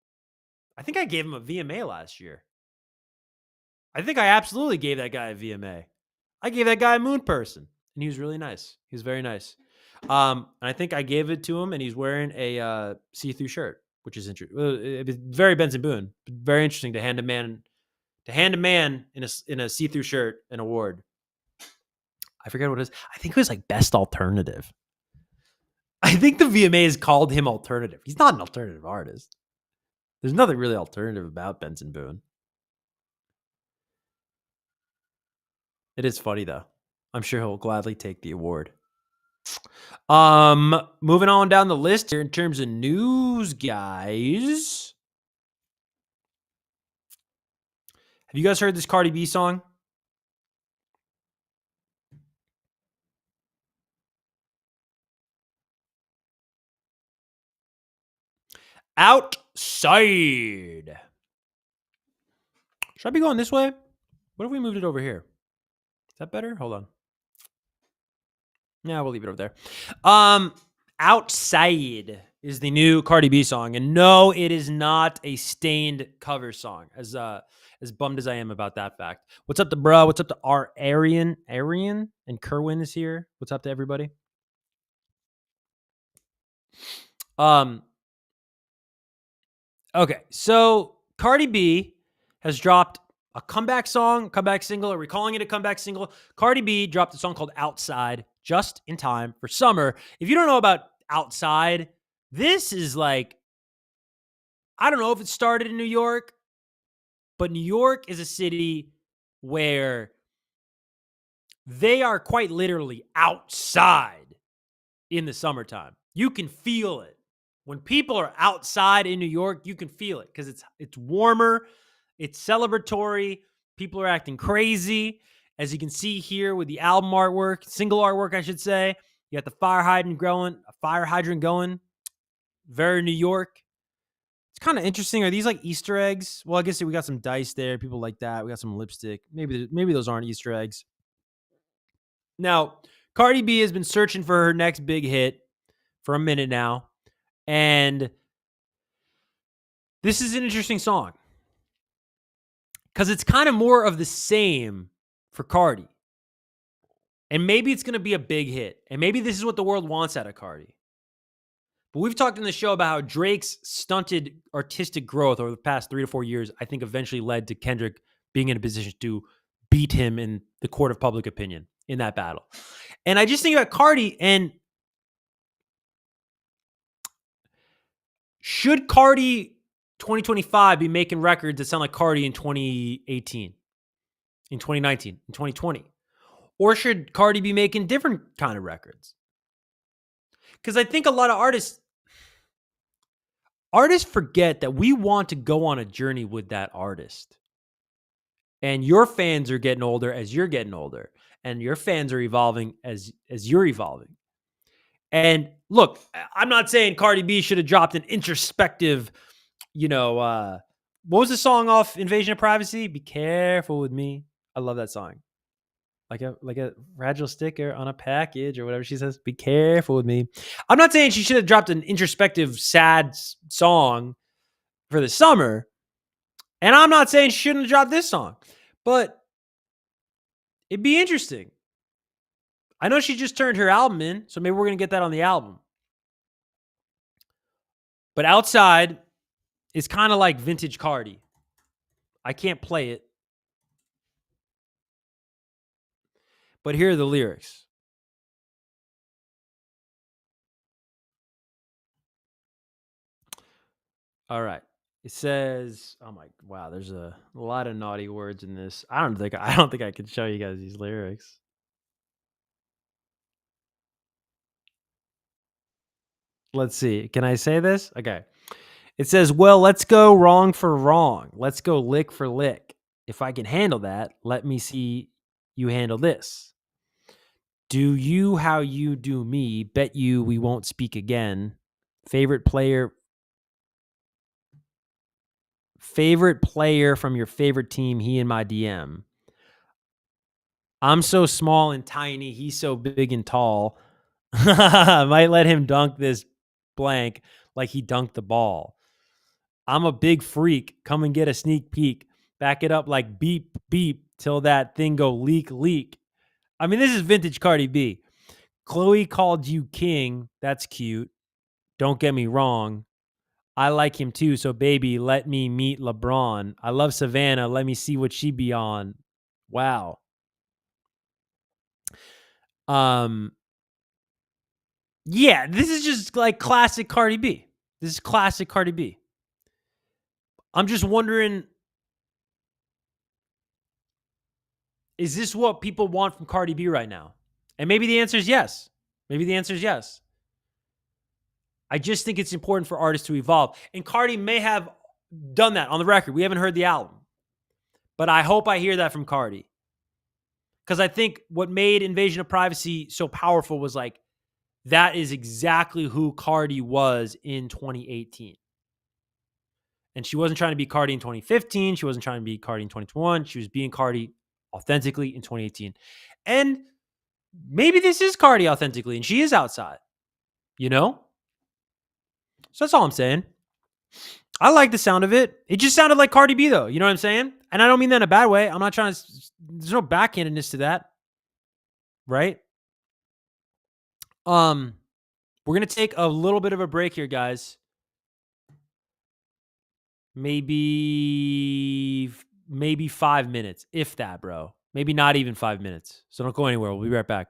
I think I gave him a VMA last year. I think I absolutely gave that guy a VMA. I gave that guy a moon person, and he was really nice. He was very nice. And I think I gave it to him, and he's wearing a see-through shirt, which is interesting. It was very Benson Boone. Very interesting to hand a man in a see-through shirt an award. I forget what it is. I think it was like best alternative. I think the VMAs called him alternative. He's not an alternative artist. There's nothing really alternative about Benson Boone. It is funny though. I'm sure he'll gladly take the award. Moving on down the list here in terms of news, guys. Have you guys heard this Cardi B song? Outside. Should I be going this way? What if we moved it over here? Is that better? Hold on. Yeah, we'll leave it over there. Outside is the new Cardi B song. And no, it is not a Stained cover song, as bummed as I am about that fact. What's up to bro? What's up to our Arian? And Kerwin is here. What's up to everybody? Okay, so Cardi B has dropped a comeback single. Are we calling it a comeback single? Cardi B dropped a song called Outside just in time for summer. If you don't know about Outside, this is like, I don't know if it started in New York, but New York is a city where they are quite literally outside in the summertime. You can feel it. When people are outside in New York, you can feel it because it's warmer, it's celebratory, people are acting crazy. As you can see here with the album artwork, single artwork, I should say, you got the fire hydrant going. Very New York. It's kind of interesting. Are these like Easter eggs? Well, I guess we got some dice there. People like that. We got some lipstick. Maybe those aren't Easter eggs. Now, Cardi B has been searching for her next big hit for a minute now. And this is an interesting song because it's kind of more of the same for Cardi. And maybe it's going to be a big hit. And maybe this is what the world wants out of Cardi. But we've talked in the show about how Drake's stunted artistic growth over the past 3 to 4 years, I think eventually led to Kendrick being in a position to beat him in the court of public opinion in that battle. And I just think about Cardi, and should Cardi 2025 be making records that sound like Cardi in 2018, in 2019, in 2020? Or should Cardi be making different kind of records? Because I think a lot of artists forget that we want to go on a journey with that artist. And your fans are getting older as you're getting older. And your fans are evolving as you're evolving. And look, I'm not saying Cardi B should have dropped an introspective, what was the song off Invasion of Privacy? Be careful with me. I love that song. Like a fragile sticker on a package or whatever she says. Be careful with me. I'm not saying she should have dropped an introspective, sad song for the summer. And I'm not saying she shouldn't have dropped this song. But it'd be interesting. I know she just turned her album in, so maybe we're going to get that on the album. But Outside is kind of like vintage Cardi. I can't play it. But here are the lyrics. All right. It says, wow, there's a lot of naughty words in this. I don't think I could show you guys these lyrics. Let's see. Can I say this? Okay. It says, well, let's go wrong for wrong. Let's go lick for lick. If I can handle that, let me see you handle this. Do you how you do me. Bet you we won't speak again. Favorite player from your favorite team, he in my DM. I'm so small and tiny. He's so big and tall. I might let him dunk this blank like he dunked the ball. I'm a big freak. Come and get a sneak peek. Back it up like beep, beep till that thing go leak, leak. I mean, this is vintage Cardi B. Chloe called you king. That's cute. Don't get me wrong. I like him too. So baby, let me meet LeBron. I love Savannah. Let me see what she be on. Wow. Yeah, this is just like classic Cardi B. This is classic Cardi B. I'm just wondering, is this what people want from Cardi B right now? And maybe the answer is yes. I just think it's important for artists to evolve. And Cardi may have done that on the record. We haven't heard the album. But I hope I hear that from Cardi. Because I think what made Invasion of Privacy so powerful was like, that is exactly who Cardi was in 2018. And she wasn't trying to be Cardi in 2015. She wasn't trying to be Cardi in 2021. She was being Cardi authentically in 2018. And maybe this is Cardi authentically, and she is outside, you know? So that's all I'm saying. I like the sound of it. It just sounded like Cardi B, though. You know what I'm saying? And I don't mean that in a bad way. I'm not trying to, there's no backhandedness to that, right? We're going to take a little bit of a break here, guys. Maybe 5 minutes, if that, bro. Maybe not even 5 minutes. So don't go anywhere. We'll be right back.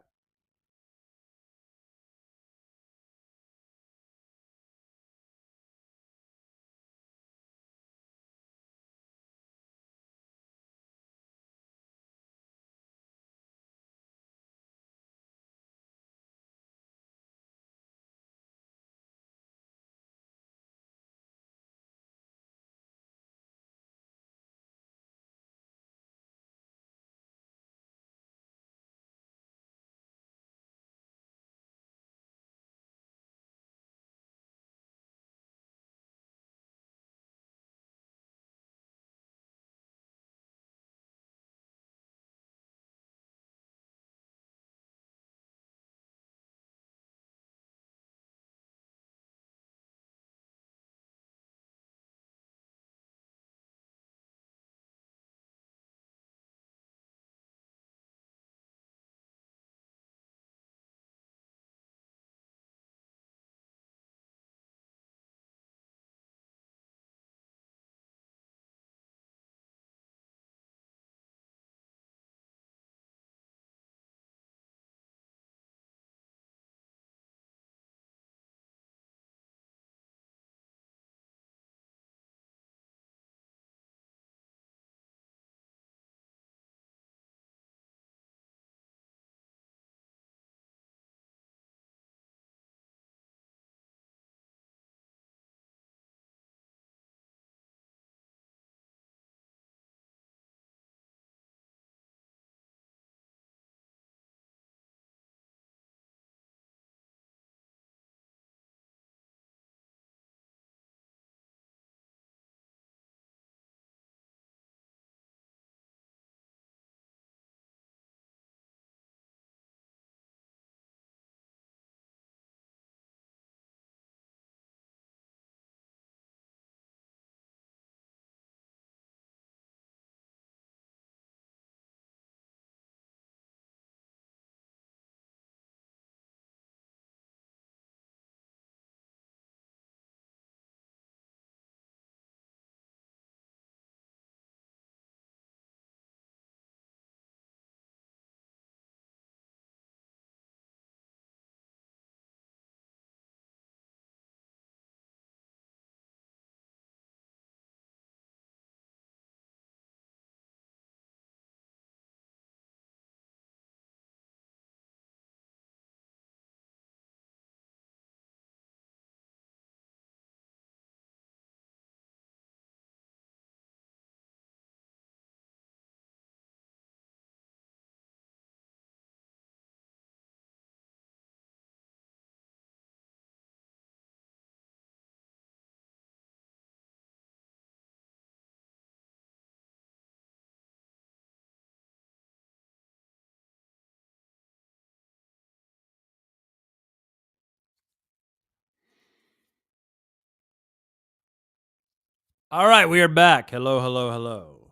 All right, we are back. Hello, hello, hello.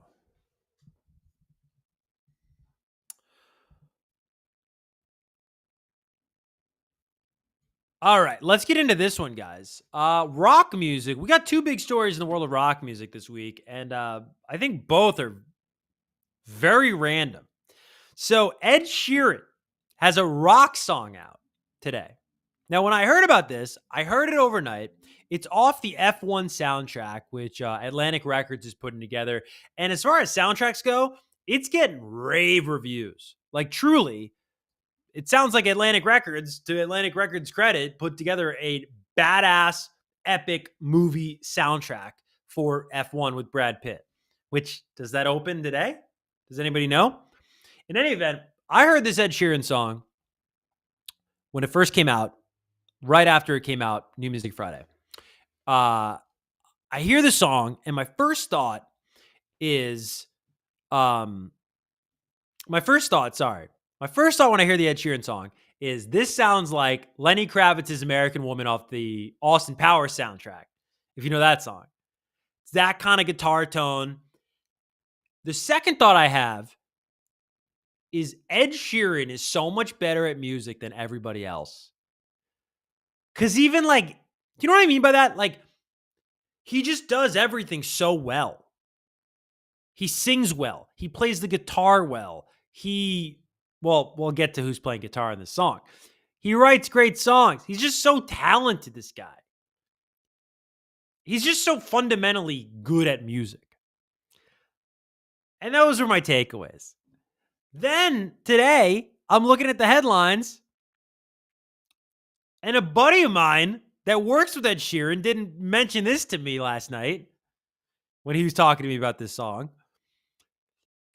All right, let's get into this one, guys. Rock music. We got two big stories in the world of rock music this week, and I think both are very random. So, Ed Sheeran has a rock song out today. Now, when I heard about this, I heard it overnight. It's off the F1 soundtrack, which Atlantic Records is putting together. And as far as soundtracks go, it's getting rave reviews. Like, truly, it sounds like Atlantic Records, to Atlantic Records' credit, put together a badass, epic movie soundtrack for F1 with Brad Pitt. which does that open today? Does anybody know? In any event, I heard this Ed Sheeran song when it first came out, right after it came out, New Music Friday. I hear the song, and my first thought is, my first thought when I hear the Ed Sheeran song is this sounds like Lenny Kravitz's American Woman off the Austin Powers soundtrack, if you know that song. It's that kind of guitar tone. The second thought I have is Ed Sheeran is so much better at music than everybody else. Because even like, you know what I mean by that? Like, he just does everything so well. He sings well. He plays the guitar well. We'll get to who's playing guitar in this song. He writes great songs. He's just so talented, this guy. He's just so fundamentally good at music. And those were my takeaways. Then today, I'm looking at the headlines, and a buddy of mine that works with Ed Sheeran didn't mention this to me last night when he was talking to me about this song.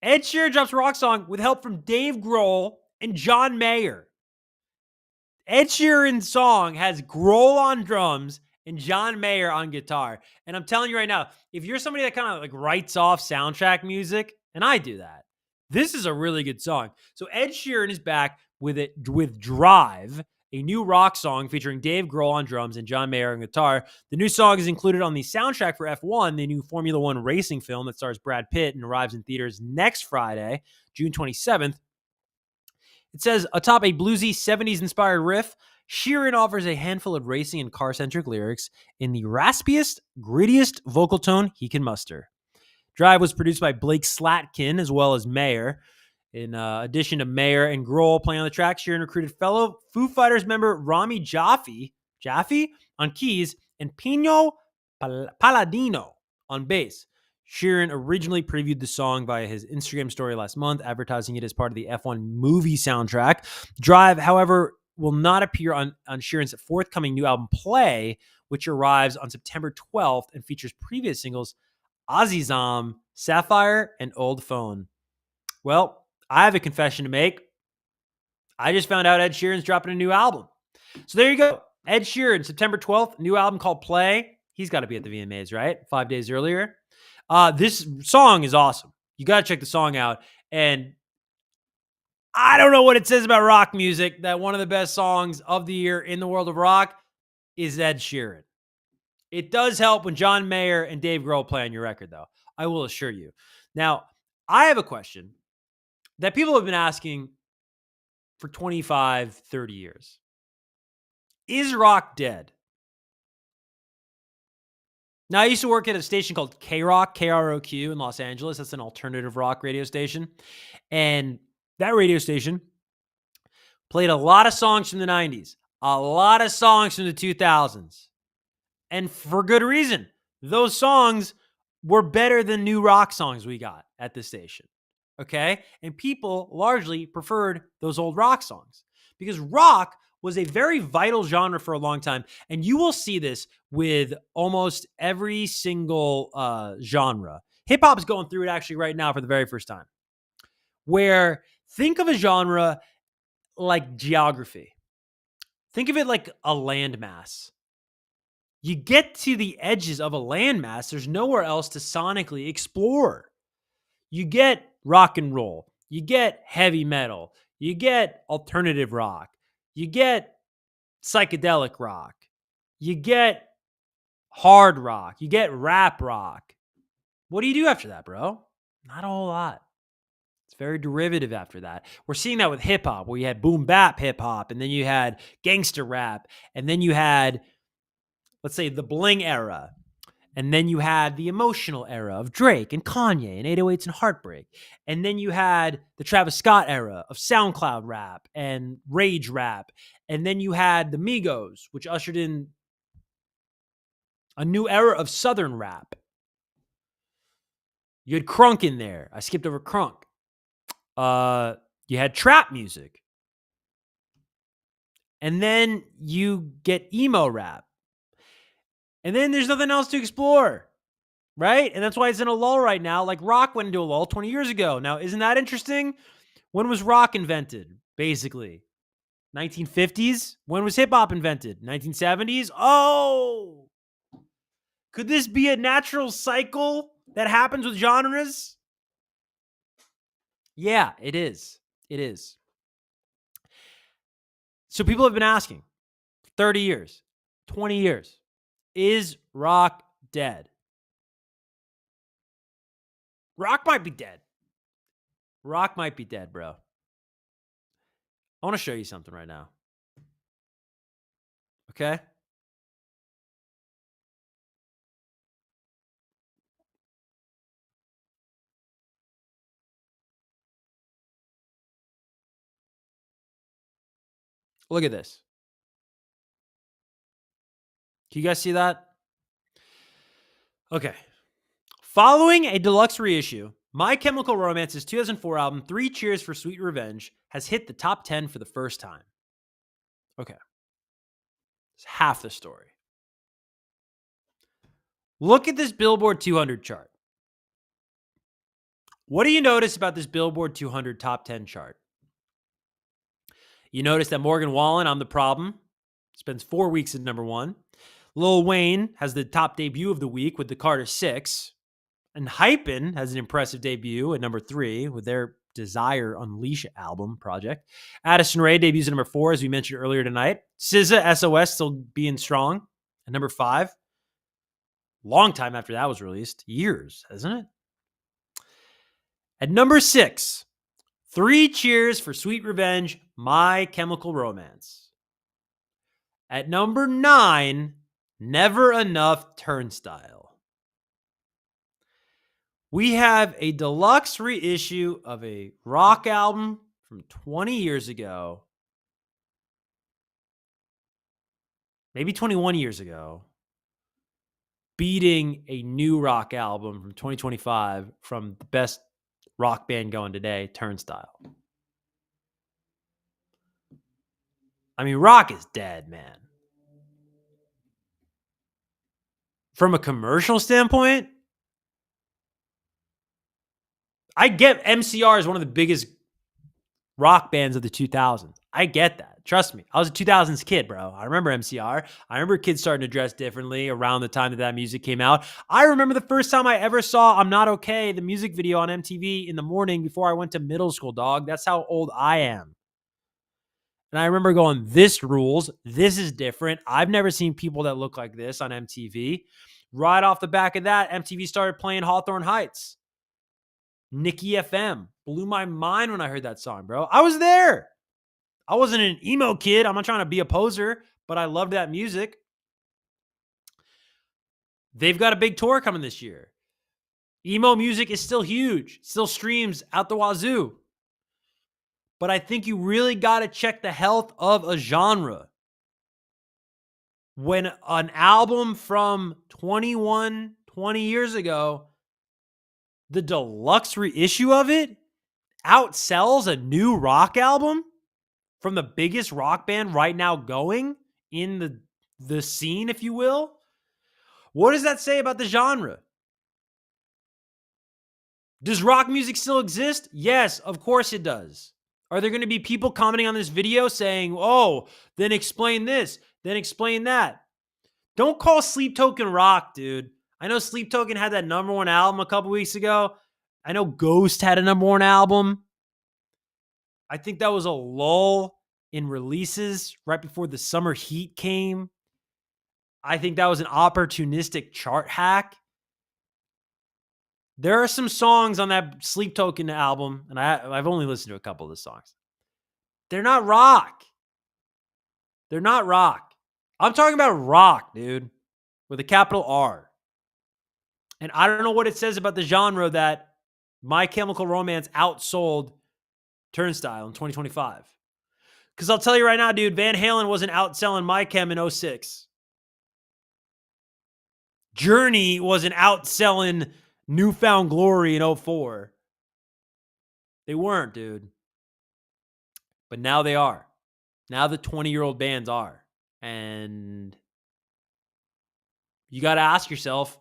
Ed Sheeran drops a rock song with help from Dave Grohl and John Mayer. Ed Sheeran's song has Grohl on drums and John Mayer on guitar. And I'm telling you right now, if you're somebody that kind of like writes off soundtrack music, and I do that, this is a really good song. So Ed Sheeran is back with Drive, a new rock song featuring Dave Grohl on drums and John Mayer on guitar. The new song is included on the soundtrack for F1, the new Formula One racing film that stars Brad Pitt and arrives in theaters next Friday, June 27th. It says, atop a bluesy 70s-inspired riff, Sheeran offers a handful of racing and car-centric lyrics in the raspiest, grittiest vocal tone he can muster. Drive was produced by Blake Slatkin as well as Mayer. In addition to Mayer and Grohl playing on the track, Sheeran recruited fellow Foo Fighters member Rami Jaffe on keys and Pino Palladino on bass. Sheeran originally previewed the song via his Instagram story last month, advertising it as part of the F1 movie soundtrack. Drive, however, will not appear on Sheeran's forthcoming new album, Play, which arrives on September 12th and features previous singles Azizam, Sapphire, and Old Phone. Well, I have a confession to make. I just found out Ed Sheeran's dropping a new album. So there you go. Ed Sheeran, September 12th, new album called Play. He's got to be at the VMAs, right? 5 days earlier. This song is awesome. You got to check the song out. And I don't know what it says about rock music that one of the best songs of the year in the world of rock is Ed Sheeran. It does help when John Mayer and Dave Grohl play on your record, though. I will assure you. Now, I have a question that people have been asking for 25, 30 years. Is rock dead? Now, I used to work at a station called K-Rock, KROQ in Los Angeles. That's an alternative rock radio station. And that radio station played a lot of songs from the 90s, a lot of songs from the 2000s. And for good reason. Those songs were better than new rock songs we got at the station. Okay? And people largely preferred those old rock songs because rock was a very vital genre for a long time. And you will see this with almost every single genre. Hip hop is going through it actually right now for the very first time. Where think of a genre like geography. Think of it like a landmass. You get to the edges of a landmass, there's nowhere else to sonically explore. You get rock and roll. You get heavy metal. You get alternative rock. You get psychedelic rock. You get hard rock. You get rap rock. What do you do after that, bro? Not a whole lot. It's very derivative after that. We're seeing that with hip hop, where you had boom bap hip hop, and then you had gangster rap, and then you had, let's say, the bling era. And then you had the emotional era of Drake and Kanye and 808s and Heartbreak. And then you had the Travis Scott era of SoundCloud rap and rage rap. And then you had the Migos, which ushered in a new era of Southern rap. You had crunk in there. I skipped over crunk. You had trap music. And then you get emo rap. And then there's nothing else to explore. right? And that's why it's in a lull right now. Like rock went into a lull 20 years ago. Now, isn't that interesting? When was rock invented? Basically, 1950s. When was hip hop invented? 1970s. Oh, could this be a natural cycle that happens with genres? Yeah, it is. It is. So people have been asking 30 years, 20 years, is rock dead? Rock might be dead. Rock might be dead, bro. I want to show you something right now. Okay? Look at this. Can you guys see that? Okay. Following a deluxe reissue, My Chemical Romance's 2004 album, Three Cheers for Sweet Revenge, has hit the top 10 for the first time. Okay. It's half the story. Look at this Billboard 200 chart. What do you notice about this Billboard 200 top 10 chart? You notice that Morgan Wallen, I'm the Problem, spends 4 weeks at number 1. Lil Wayne has the top debut of the week with the Carter 6. And Hypen has an impressive debut at number 3 with their Desire Unleash album project. Addison Rae debuts at number 4, as we mentioned earlier tonight. SZA, SOS, still being strong at number 5. Long time after that was released. Years, hasn't it? At number 6, Three Cheers for Sweet Revenge, My Chemical Romance. At number 9, Never Enough, Turnstile. We have a deluxe reissue of a rock album from 20 years ago, maybe 21 years ago, beating a new rock album from 2025 from the best rock band going today, Turnstile. I mean, rock is dead, man. From a commercial standpoint, I get MCR is one of the biggest rock bands of the 2000s. I get that. Trust me. I was a 2000s kid, bro. I remember MCR. I remember kids starting to dress differently around the time that music came out. I remember the first time I ever saw I'm Not Okay, the music video on MTV in the morning before I went to middle school, dog. That's how old I am. And I remember going, this rules. This is different. I've never seen people that look like this on MTV. Right off the back of that, MTV started playing Hawthorne Heights. Nikki FM. Blew my mind when I heard that song, bro. I was there. I wasn't an emo kid. I'm not trying to be a poser, but I loved that music. They've got a big tour coming this year. Emo music is still huge. Still streams out the wazoo. But I think you really got to check the health of a genre. When an album from 20 years ago, the deluxe reissue of it outsells a new rock album from the biggest rock band right now going in the scene, if you will. What does that say about the genre? Does rock music still exist? Yes, of course it does. Are there going to be people commenting on this video saying, oh, then explain this, then explain that? Don't call Sleep Token rock, dude. I know Sleep Token had that number 1 album a couple weeks ago. I know Ghost had a number 1 album. I think that was a lull in releases right before the summer heat came. I think that was an opportunistic chart hack. There are some songs on that Sleep Token album, and I've only listened to a couple of the songs. They're not rock. They're not rock. I'm talking about rock, dude, with a capital R. And I don't know what it says about the genre that My Chemical Romance outsold Turnstile in 2025. Because I'll tell you right now, dude, Van Halen wasn't outselling My Chem in 06. Journey wasn't outselling Newfound Glory in 04. They weren't, dude. But now they are. Now the 20-year-old bands are. And you got to ask yourself,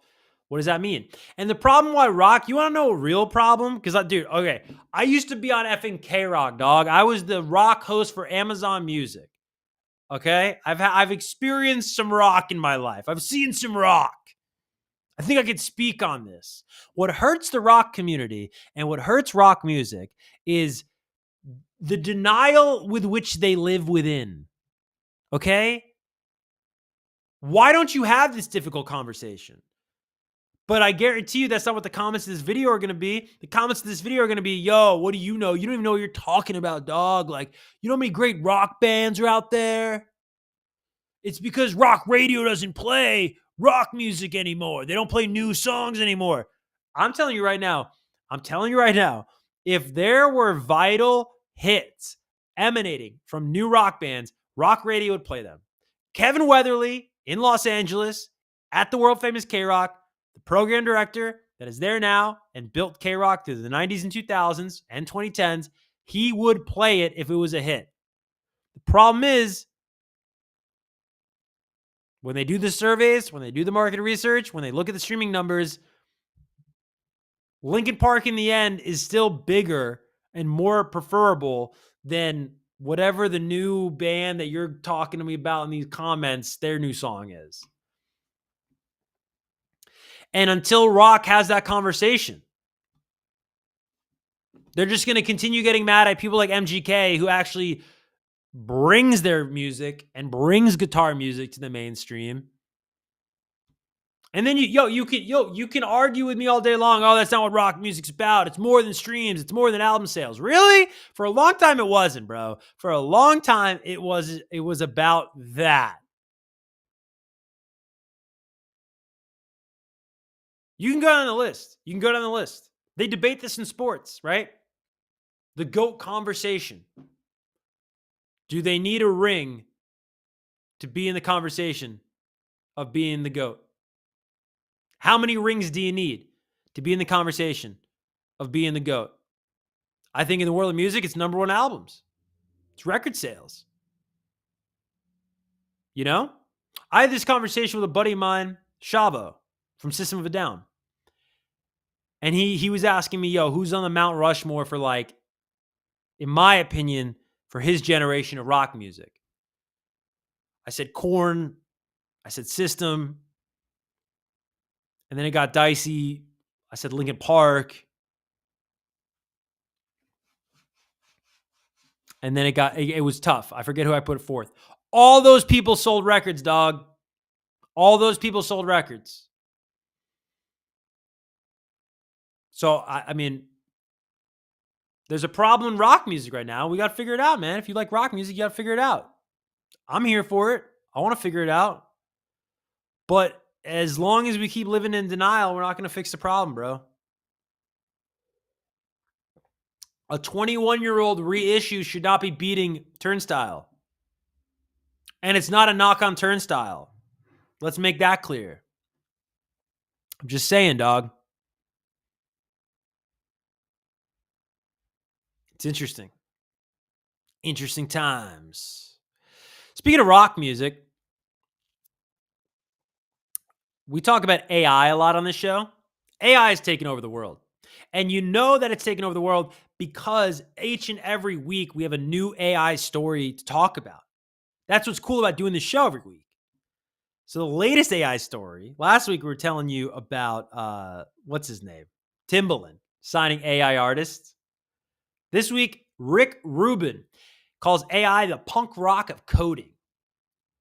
What does that mean? And the problem why rock, you want to know a real problem? Because, dude, okay, I used to be on effing K-Rock, dog. I was the rock host for Amazon Music. Okay? I've experienced some rock in my life. I've seen some rock. I think I could speak on this. What hurts the rock community and what hurts rock music is the denial with which they live within. Okay? Why don't you have this difficult conversation? But I guarantee you that's not what the comments of this video are going to be. The comments of this video are going to be, yo, what do you know? You don't even know what you're talking about, dog. Like, you know how many great rock bands are out there? It's because rock radio doesn't play rock music anymore. They don't play new songs anymore. I'm telling you right now, if there were vital hits emanating from new rock bands, rock radio would play them. Kevin Weatherly in Los Angeles at the world famous K-Rock, the program director that is there now and built K-Rock through the 90s and 2000s and 2010s, he would play it if it was a hit. The problem is, when they do the surveys, when they do the market research, when they look at the streaming numbers, Linkin Park in the end is still bigger and more preferable than whatever the new band that you're talking to me about in these comments, their new song is. And until rock has that conversation, they're just going to continue getting mad at people like MGK, who actually brings their music and brings guitar music to the mainstream. And then you can argue with me all day long. Oh, that's not what rock music's about. It's more than streams. It's more than album sales. Really? For a long time, it wasn't, bro. For a long time, it was about that. You can go down the list. They debate this in sports, right? The GOAT conversation. Do they need a ring to be in the conversation of being the GOAT? How many rings do you need to be in the conversation of being the GOAT? I think in the world of music, it's number one albums. It's record sales. You know? I had this conversation with a buddy of mine, Shabo, from System of a Down. And he was asking me, yo, who's on the Mount Rushmore for, like, in my opinion, for his generation of rock music? I said Korn. I said System. And then it got dicey. I said Linkin Park. And then it was tough. I forget who I put forth. All those people sold records, dog. All those people sold records. So, I mean, there's a problem in rock music right now. We got to figure it out, man. If you like rock music, you got to figure it out. I'm here for it. I want to figure it out. But as long as we keep living in denial, we're not going to fix the problem, bro. A 21-year-old reissue should not be beating Turnstile. And it's not a knock on Turnstile. Let's make that clear. I'm just saying, dog. It's interesting. Interesting times. Speaking of rock music, we talk about AI a lot on this show. AI is taking over the world. And you know that it's taking over the world because each and every week we have a new AI story to talk about. That's what's cool about doing this show every week. So the latest AI story, last week we were telling you about, what's his name? Timbaland signing AI artists. This week, Rick Rubin calls AI the punk rock of coding.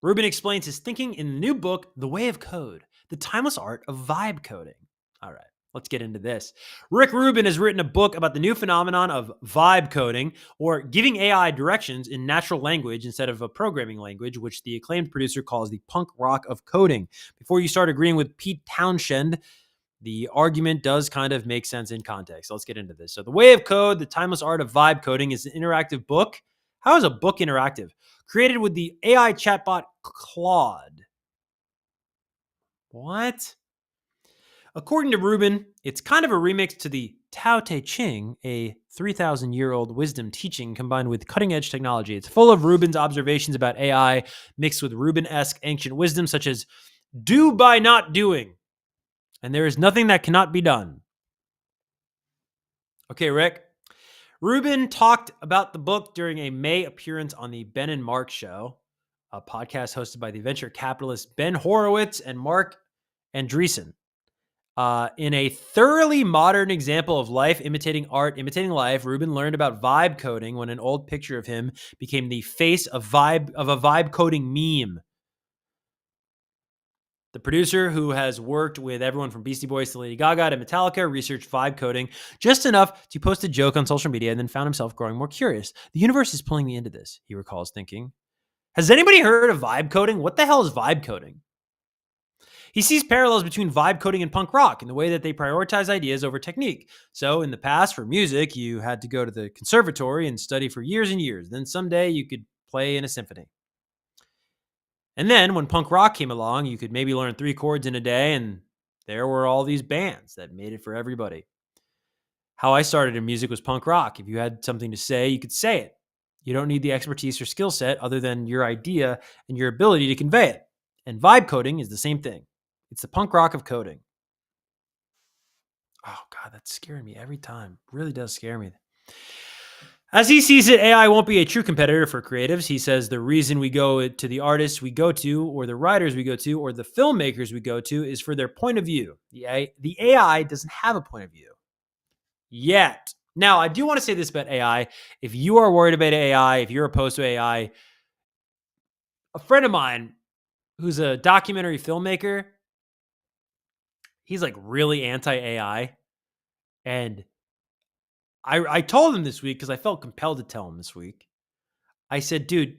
Rubin explains his thinking in the new book, The Way of Code, the timeless art of vibe coding. All right, let's get into this. Rick Rubin has written a book about the new phenomenon of vibe coding, or giving AI directions in natural language instead of a programming language, which the acclaimed producer calls the punk rock of coding. Before you start agreeing with Pete Townshend, the argument does kind of make sense in context. So let's get into this. So The Way of Code, the timeless art of vibe coding is an interactive book. How is a book interactive? Created with the AI chatbot Claude. What? According to Rubin, it's kind of a remix to the Tao Te Ching, a 3,000-year-old wisdom teaching combined with cutting-edge technology. It's full of Rubin's observations about AI mixed with Rubin-esque ancient wisdom such as do by not doing. and there is nothing that cannot be done. Okay, Rick. Rubin talked about the book during a May appearance on the Ben and Mark Show, a podcast hosted by the venture capitalists Ben Horowitz and Mark Andreessen. In a thoroughly modern example of life imitating art, imitating life, Rubin learned about vibe coding when an old picture of him became the face of a vibe coding meme. The producer, who has worked with everyone from Beastie Boys to Lady Gaga to Metallica, researched vibe coding just enough to post a joke on social media and then found himself growing more curious. The universe is pulling me into this, he recalls thinking. Has anybody heard of vibe coding? What the hell is vibe coding? He sees parallels between vibe coding and punk rock in the way that they prioritize ideas over technique. So in the past, for music, you had to go to the conservatory and study for years and years. Then someday you could play in a symphony. And then when punk rock came along, you could maybe learn 3 chords in a day, and there were all these bands that made it for everybody. How I started in music was punk rock. If you had something to say, you could say it. You don't need the expertise or skill set other than your idea and your ability to convey it. And vibe coding is the same thing. It's the punk rock of coding. Oh, God, that's scaring me every time. It really does scare me. As he sees it, AI won't be a true competitor for creatives. He says the reason we go to the artists we go to, or the writers we go to, or the filmmakers we go to is for their point of view. The AI doesn't have a point of view yet. Now, I do want to say this about AI. If you are worried about AI, if you're opposed to AI, a friend of mine who's a documentary filmmaker, he's like really anti-AI. And I told him this week because I felt compelled to tell him this week. I said, dude,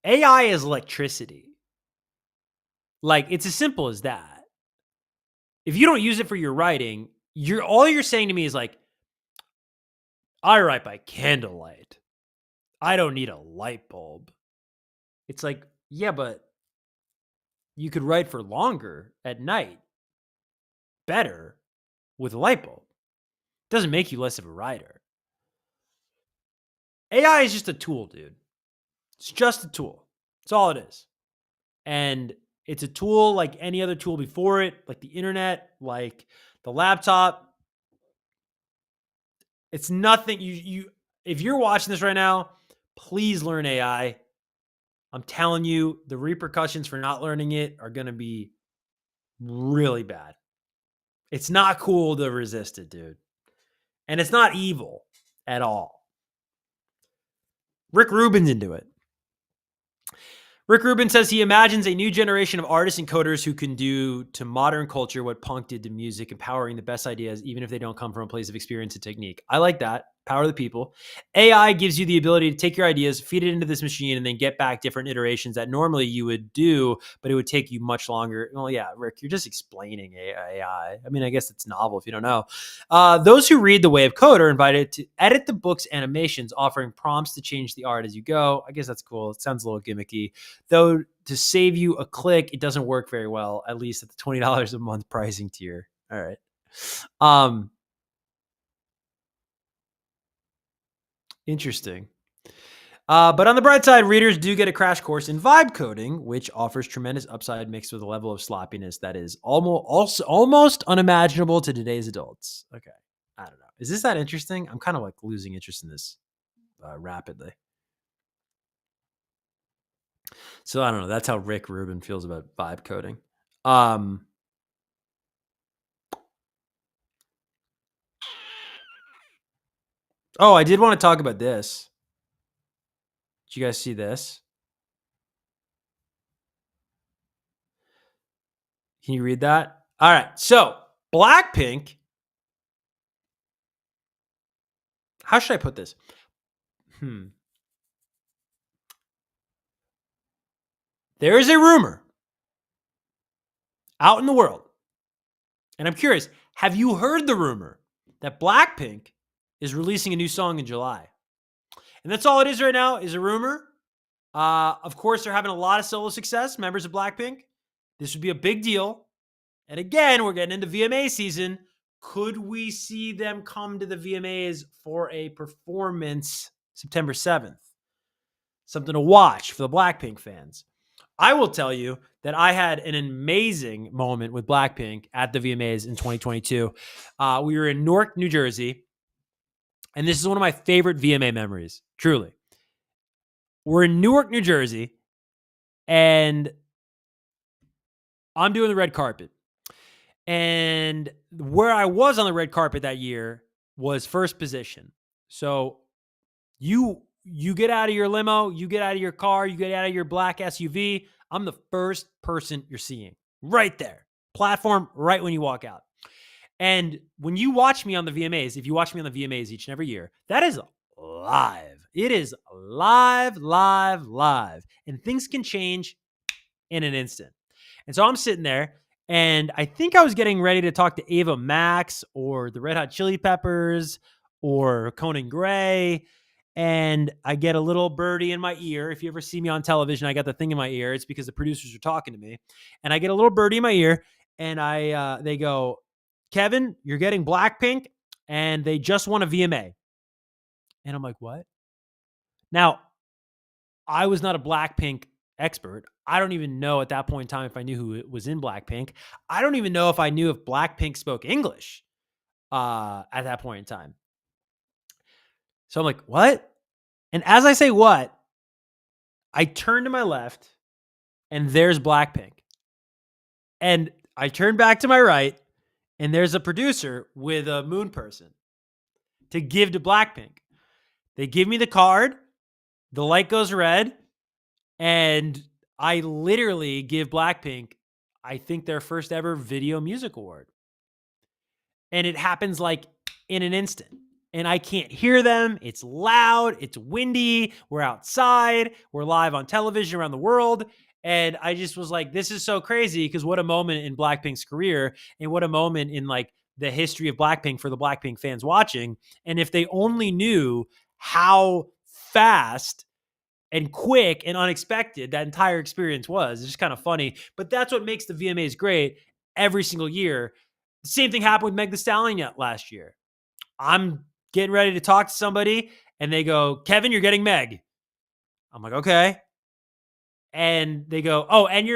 AI is electricity. Like, it's as simple as that. If you don't use it for your writing, all you're saying to me is like, I write by candlelight. I don't need a light bulb. It's like, yeah, but you could write for longer at night, better with a light bulb. Doesn't make you less of a writer. AI is just a tool, dude. It's just a tool. That's all it is. And it's a tool like any other tool before it, like the internet, like the laptop. It's nothing. If you're watching this right now, please learn AI. I'm telling you, the repercussions for not learning it are going to be really bad. It's not cool to resist it, dude. And it's not evil at all. Rick Rubin's into it. Rick Rubin says he imagines a new generation of artists and coders who can do to modern culture what punk did to music, empowering the best ideas, even if they don't come from a place of experience and technique. I like that. Power of the people. AI gives you the ability to take your ideas, feed it into this machine, and then get back different iterations that normally you would do, but it would take you much longer. Well, yeah, Rick, you're just explaining AI. I mean, I guess it's novel if you don't know. Those who read The Way of Code are invited to edit the book's animations, offering prompts to change the art as you go. I guess that's cool. It sounds a little gimmicky. Though to save you a click, it doesn't work very well, at least at the $20 a month pricing tier. All right. Interesting. But on the bright side, readers do get a crash course in vibe coding, which offers tremendous upside mixed with a level of sloppiness that is almost unimaginable to today's adults. Okay. I don't know. Is this that interesting? I'm kind of like losing interest in this rapidly. So I don't know. That's how Rick Rubin feels about vibe coding. Oh, I did want to talk about this. Did you guys see this? Can you read that? All right. So BlackPink. How should I put this? There is a rumor out in the world, and I'm curious, have you heard the rumor that BlackPink is releasing a new song in July? And that's all it is right now, is a rumor. Of course, they're having a lot of solo success, members of BlackPink. This would be a big deal. And again, we're getting into VMA season. Could we see them come to the VMAs for a performance September 7th? Something to watch for the BlackPink fans. I will tell you that I had an amazing moment with BlackPink at the VMAs in 2022. We were in Newark, New Jersey, and this is one of my favorite VMA memories, truly. We're in Newark, New Jersey, and I'm doing the red carpet. And where I was on the red carpet that year was first position. So you get out of your limo, you get out of your car, you get out of your black SUV. I'm the first person you're seeing right there. Platform right when you walk out. And when you watch me on the VMAs, if you watch me on the VMAs each and every year, that is live. It is live. And things can change in an instant. And so I'm sitting there, and I think I was getting ready to talk to Ava Max or the Red Hot Chili Peppers or Conan Gray. And I get a little birdie in my ear. If you ever see me on television, I got the thing in my ear. It's because the producers are talking to me. And I get a little birdie in my ear, and they go, Kevin, you're getting BlackPink, and they just won a VMA. And I'm like, what? Now, I was not a BlackPink expert. I don't even know at that point in time if I knew who was in BlackPink. I don't even know if I knew if BlackPink spoke English at that point in time. So I'm like, what? And as I say what, I turn to my left, and there's BlackPink. And I turn back to my right, and there's a producer with a moon person to give to BlackPink. They give me the card, the light goes red, and I literally give BlackPink, I think, their first ever Video Music Award. And it happens like in an instant. And I can't hear them. It's loud. It's windy. We're outside. We're live on television around the world. And I just was like, this is so crazy, because what a moment in BlackPink's career, and what a moment in like the history of BlackPink for the BlackPink fans watching. And if they only knew how fast and quick and unexpected that entire experience was. It's just kind of funny. But that's what makes the VMAs great every single year. The same thing happened with Meg Thee Stallion last year. I'm getting ready to talk to somebody, and they go, Kevin, you're getting Meg. I'm like, okay. And they go, oh, and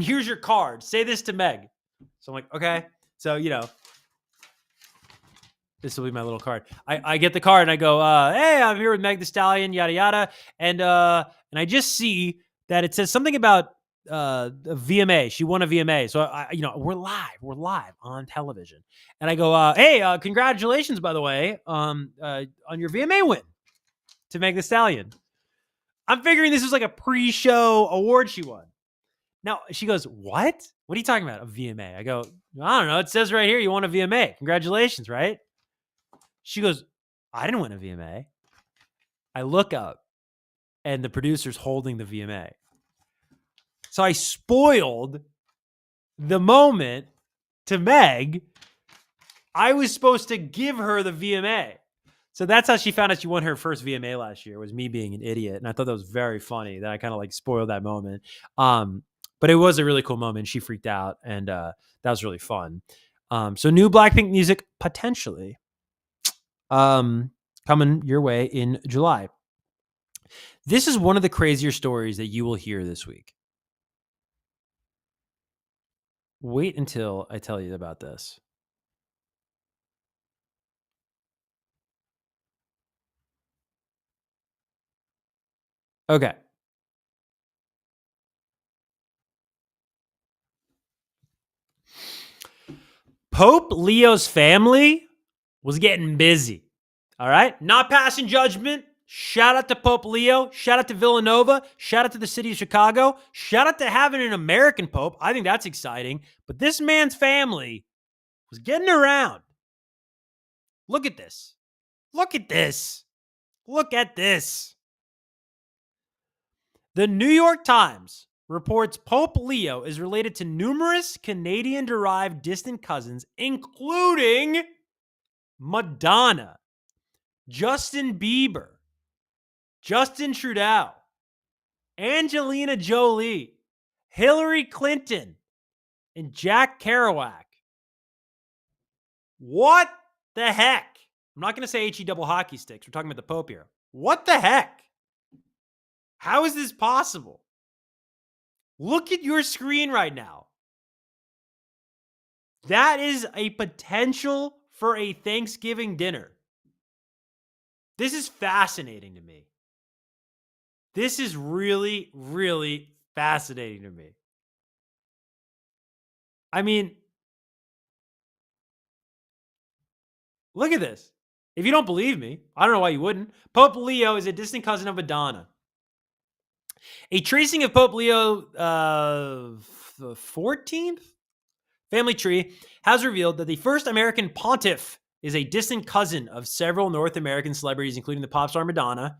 here's your card. Say this to Meg. So I'm like, okay. So, this will be my little card. I get the card, and I go, hey, I'm here with Meg Thee Stallion, yada, yada. And I just see that it says something about a VMA. She won a VMA. So, we're live on television. And I go, hey, congratulations, by the way, on your VMA win to Meg Thee Stallion. I'm figuring this was like a pre-show award she won. Now, she goes, what? What are you talking about, a VMA? I go, I don't know. It says right here you won a VMA. Congratulations, right? She goes, I didn't win a VMA. I look up, and the producer's holding the VMA. So I spoiled the moment to Meg. I was supposed to give her the VMA. So that's how she found out she won her first VMA last year, was me being an idiot. And I thought that was very funny that I kind of like spoiled that moment. But it was a really cool moment. She freaked out, and that was really fun. So new BlackPink music potentially coming your way in July. This is one of the crazier stories that you will hear this week. Wait until I tell you about this. Okay. Pope Leo's family was getting busy. All right. Not passing judgment. Shout out to Pope Leo. Shout out to Villanova. Shout out to the city of Chicago. Shout out to having an American Pope. I think that's exciting. But this man's family was getting around. Look at this. Look at this. Look at this. The New York Times reports Pope Leo is related to numerous Canadian-derived distant cousins, including Madonna, Justin Bieber, Justin Trudeau, Angelina Jolie, Hillary Clinton, and Jack Kerouac. What the heck? I'm not going to say HE double hockey sticks. We're talking about the Pope here. What the heck? How is this possible? Look at your screen right now. That is a potential for a Thanksgiving dinner. This is fascinating to me. This is really, really fascinating to me. I mean, look at this. If you don't believe me, I don't know why you wouldn't. Pope Leo is a distant cousin of Madonna. A tracing of Pope Leo the 14th family tree has revealed that the first American pontiff is a distant cousin of several North American celebrities, including the pop star Madonna.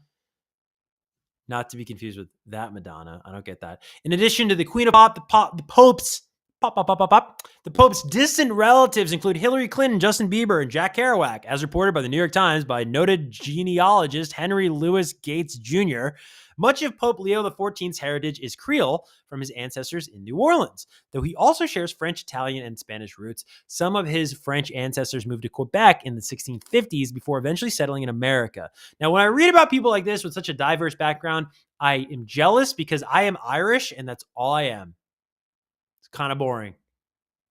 Not to be confused with that Madonna. I don't get that. In addition to the Queen of Pop, the Pope's the Pope's distant relatives include Hillary Clinton, Justin Bieber, and Jack Kerouac, as reported by the New York Times by noted genealogist Henry Louis Gates Jr. Much of Pope Leo XIV's heritage is Creole from his ancestors in New Orleans, though he also shares French, Italian, and Spanish roots. Some of his French ancestors moved to Quebec in the 1650s before eventually settling in America. Now, when I read about people like this with such a diverse background, I am jealous because I am Irish and that's all I am. It's kind of boring.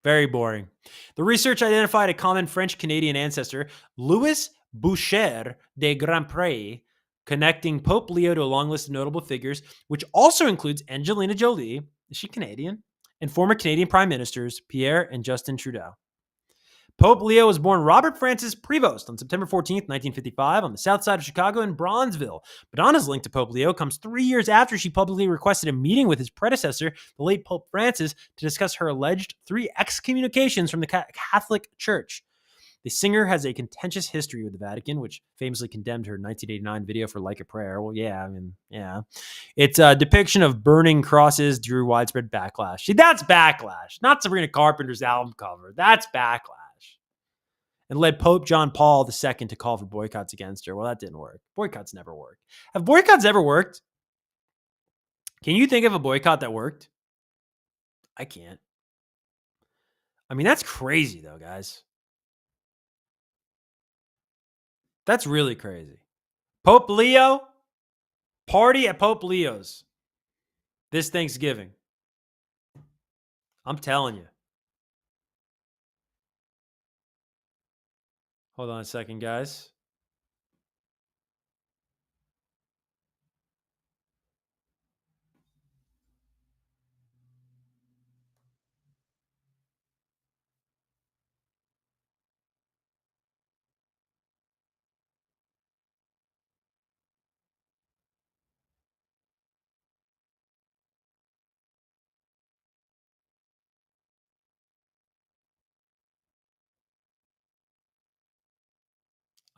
Very boring. The research identified a common French-Canadian ancestor, Louis Boucher de Grandpré, connecting Pope Leo to a long list of notable figures, which also includes Angelina Jolie, is she Canadian? And former Canadian Prime Ministers Pierre and Justin Trudeau. Pope Leo was born Robert Francis Prevost on September 14th, 1955, on the south side of Chicago in Bronzeville. Madonna's link to Pope Leo comes 3 years after she publicly requested a meeting with his predecessor, the late Pope Francis, to discuss her alleged 3 excommunications from the Catholic Church. The singer has a contentious history with the Vatican, which famously condemned her 1989 video for Like a Prayer. Well, yeah. Its depiction of burning crosses drew widespread backlash. See, that's backlash, not Sabrina Carpenter's album cover. That's backlash. And led Pope John Paul II to call for boycotts against her. Well, that didn't work. Boycotts never work. Have boycotts ever worked? Can you think of a boycott that worked? I can't. I mean, that's crazy, though, guys. That's really crazy. Pope Leo, party at Pope Leo's this Thanksgiving. I'm telling you. Hold on a second, guys.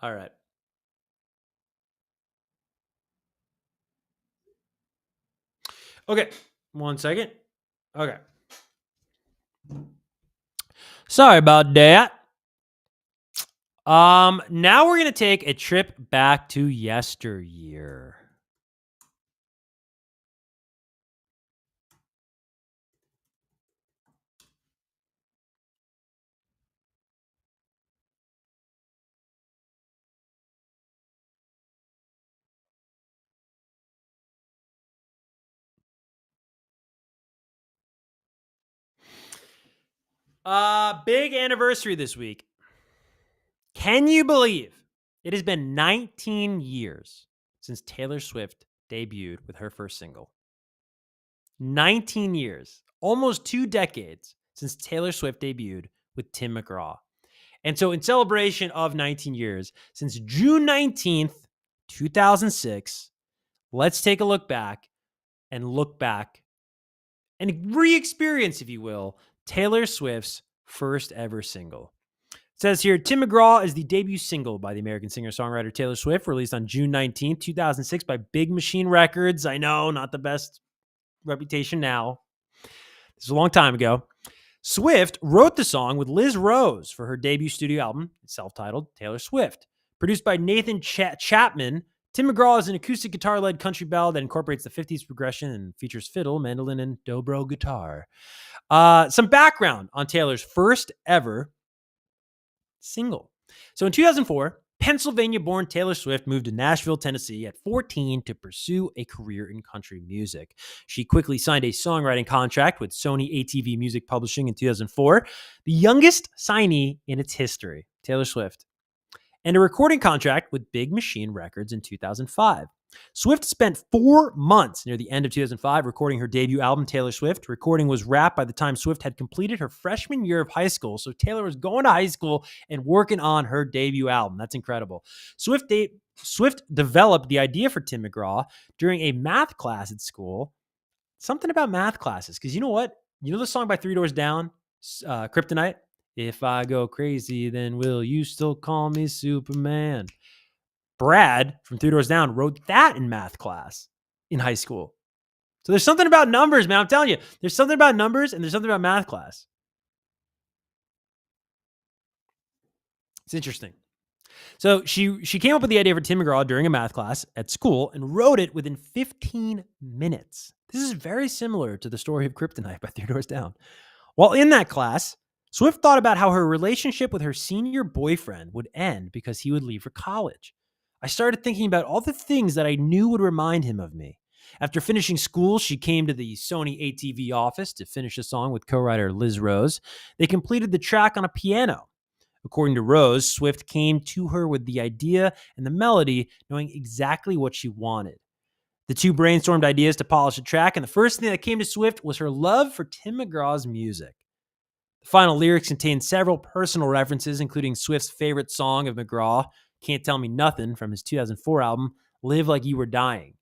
All right. Okay. 1 second. Okay. Sorry about that. Now we're going to take a trip back to yesteryear. Big anniversary this week. Can you believe it has been 19 years since Taylor Swift debuted with her first single? 19 years, almost 2 decades since Taylor Swift debuted with Tim McGraw. And so in celebration of 19 years, since June 19th, 2006, let's take a look back and re-experience, if you will, Taylor Swift's first ever single. It says here, Tim McGraw is the debut single by the American singer-songwriter Taylor Swift, released on June 19th, 2006 by Big Machine Records. I know, not the best reputation now. This is a long time ago. Swift wrote the song with Liz Rose for her debut studio album, self-titled Taylor Swift. Produced by Nathan Chapman, Tim McGraw is an acoustic guitar-led country ballad that incorporates the 50s progression and features fiddle, mandolin, and dobro guitar. Some background on Taylor's first ever single. So in 2004, Pennsylvania-born Taylor Swift moved to Nashville, Tennessee at 14 to pursue a career in country music. She quickly signed a songwriting contract with Sony ATV Music Publishing in 2004, the youngest signee in its history, Taylor Swift, and a recording contract with Big Machine Records in 2005. Swift spent 4 months near the end of 2005 recording her debut album, Taylor Swift. Recording was wrapped by the time Swift had completed her freshman year of high school. So Taylor was going to high school and working on her debut album. That's incredible. Swift developed the idea for Tim McGraw during a math class at school. Something about math classes, because you know what? You know the song by Three Doors Down, Kryptonite? If I go crazy, then will you still call me Superman? Brad from Three Doors Down wrote that in math class in high school. So there's something about numbers, man. I'm telling you, there's something about numbers and there's something about math class. It's interesting. So she came up with the idea for Tim McGraw during a math class at school and wrote it within 15 minutes. This is very similar to the story of Kryptonite by Three Doors Down. While in that class, Swift thought about how her relationship with her senior boyfriend would end because he would leave for college. I started thinking about all the things that I knew would remind him of me. After finishing school, she came to the Sony ATV office to finish a song with co-writer Liz Rose. They completed the track on a piano. According to Rose, Swift came to her with the idea and the melody, knowing exactly what she wanted. The two brainstormed ideas to polish the track, and the first thing that came to Swift was her love for Tim McGraw's music. The final lyrics contain several personal references, including Swift's favorite song of McGraw, Can't Tell Me Nothing, from his 2004 album, Live Like You Were Dying.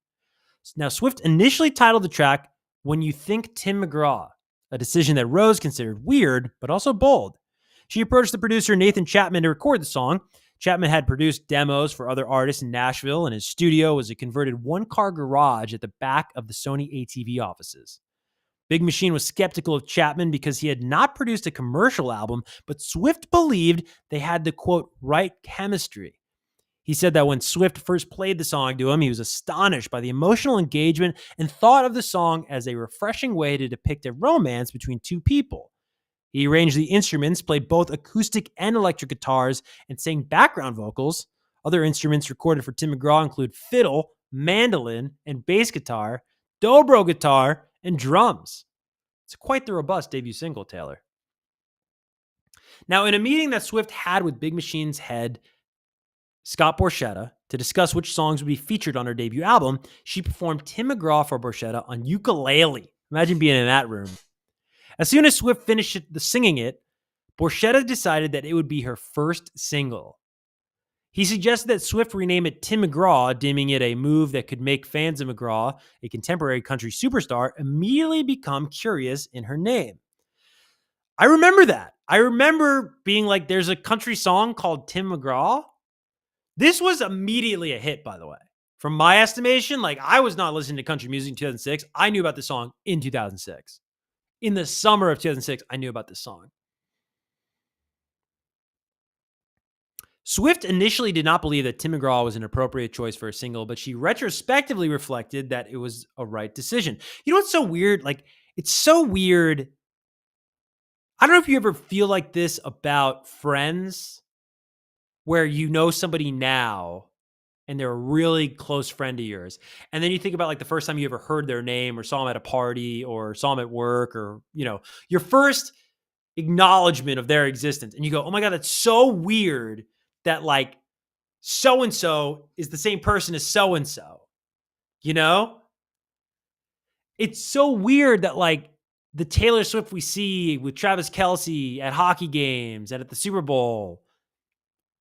Now, Swift initially titled the track When You Think Tim McGraw, a decision that Rose considered weird, but also bold. She approached the producer Nathan Chapman to record the song. Chapman had produced demos for other artists in Nashville, and his studio was a converted one-car garage at the back of the Sony ATV offices. Big Machine was skeptical of Chapman because he had not produced a commercial album, but Swift believed they had the, quote, right chemistry. He said that when Swift first played the song to him, he was astonished by the emotional engagement and thought of the song as a refreshing way to depict a romance between two people. He arranged the instruments, played both acoustic and electric guitars, and sang background vocals. Other instruments recorded for Tim McGraw include fiddle, mandolin, and bass guitar, dobro guitar, and drums. It's quite the robust debut single, Taylor. Now, in a meeting that Swift had with Big Machine's head, Scott Borchetta, to discuss which songs would be featured on her debut album, she performed Tim McGraw for Borchetta on ukulele. Imagine being in that room. As soon as Swift finished singing it, Borchetta decided that it would be her first single. He suggested that Swift rename it Tim McGraw, deeming it a move that could make fans of McGraw, a contemporary country superstar, immediately become curious in her name. I remember that. I remember being like, there's a country song called Tim McGraw. This was immediately a hit, by the way. From my estimation, like I was not listening to country music in 2006. I knew about the song in 2006. In the summer of 2006, I knew about this song. Swift initially did not believe that Tim McGraw was an appropriate choice for a single, but she retrospectively reflected that it was a right decision. You know what's so weird? Like, it's so weird. I don't know if you ever feel like this about friends, where you know somebody now and they're a really close friend of yours. And then you think about like the first time you ever heard their name or saw them at a party or saw them at work, or, you know, your first acknowledgement of their existence. And you go, oh my God, that's so weird that like so-and-so is the same person as so-and-so, you know? It's so weird that like the Taylor Swift we see with Travis Kelce at hockey games and at the Super Bowl,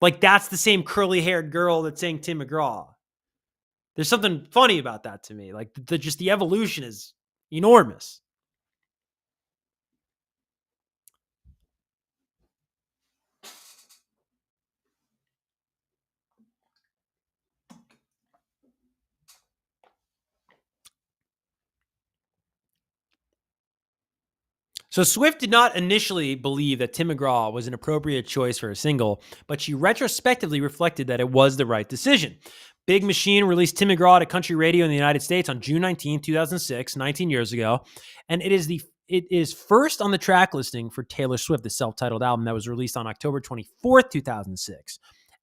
like that's the same curly-haired girl that sang Tim McGraw. There's something funny about that to me. Like just the evolution is enormous. So Swift did not initially believe that Tim McGraw was an appropriate choice for a single, but she retrospectively reflected that it was the right decision. Big Machine released Tim McGraw to country radio in the United States on June 19, 2006, 19 years ago, and it is first on the track listing for Taylor Swift, the self-titled album that was released on October 24th, 2006.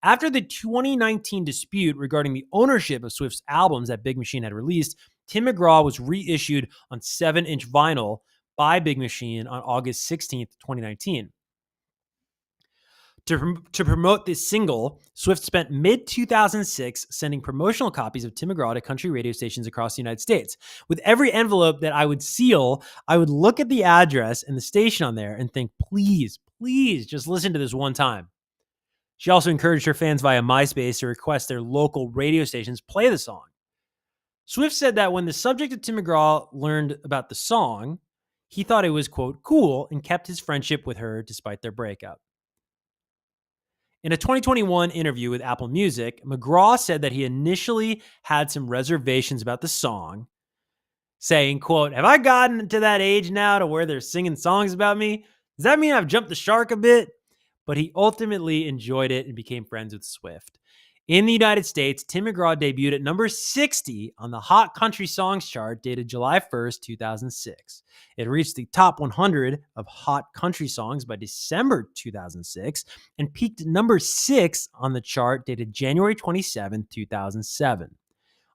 After the 2019 dispute regarding the ownership of Swift's albums that Big Machine had released, Tim McGraw was reissued on 7-inch vinyl by Big Machine on August 16th, 2019. To promote this single, Swift spent mid-2006 sending promotional copies of Tim McGraw to country radio stations across the United States. With every envelope that I would seal, I would look at the address and the station on there and think, please, please just listen to this one time. She also encouraged her fans via MySpace to request their local radio stations play the song. Swift said that when the subject of Tim McGraw learned about the song, he thought it was, quote, cool, and kept his friendship with her despite their breakup. In a 2021 interview with Apple Music, McGraw said that he initially had some reservations about the song, saying, quote, have I gotten to that age now to where they're singing songs about me? Does that mean I've jumped the shark a bit? But he ultimately enjoyed it and became friends with Swift. In the United States, Tim McGraw debuted at number 60 on the Hot Country Songs chart dated July 1st, 2006. It reached the top 100 of Hot Country Songs by December 2006 and peaked at number 6 on the chart dated January 27, 2007.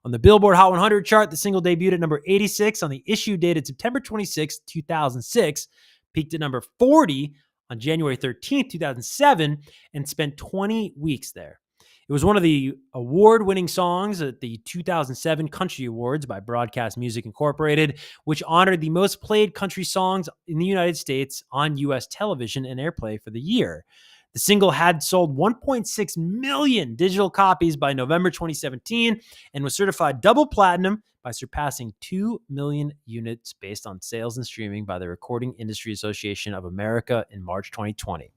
On the Billboard Hot 100 chart, the single debuted at number 86 on the issue dated September 26, 2006, peaked at number 40 on January 13, 2007, and spent 20 weeks there. It was one of the award-winning songs at the 2007 Country Awards by Broadcast Music Incorporated, which honored the most played country songs in the United States on U.S. television and airplay for the year. The single had sold 1.6 million digital copies by November 2017 and was certified double platinum by surpassing 2 million units based on sales and streaming by the Recording Industry Association of America in March 2020.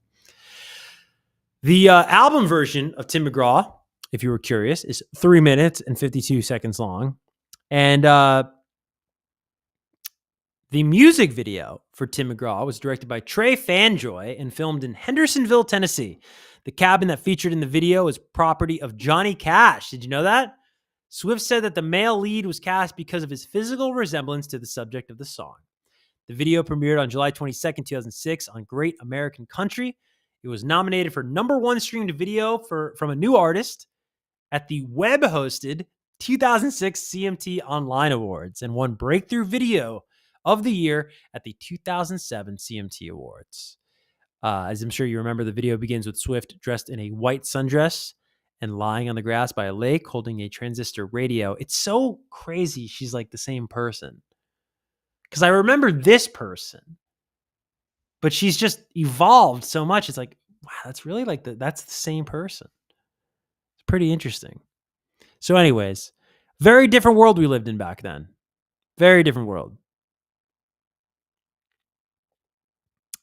The album version of Tim McGraw, if you were curious, is 3 minutes and 52 seconds long. And the music video for Tim McGraw was directed by Trey Fanjoy and filmed in Hendersonville, Tennessee. The cabin that featured in the video is property of Johnny Cash. Did you know that? Swift said that the male lead was cast because of his physical resemblance to the subject of the song. The video premiered on July 22nd, 2006 on Great American Country. It was nominated for number 1 streamed video from a new artist at the web-hosted 2006 CMT Online Awards and won Breakthrough Video of the Year at the 2007 CMT Awards. As I'm sure you remember, the video begins with Swift dressed in a white sundress and lying on the grass by a lake holding a transistor radio. It's so crazy she's like the same person. Because I remember this person, but she's just evolved so much. It's like, wow, that's really like that's the same person. It's pretty interesting. So anyways, very different world we lived in back then. Very different world.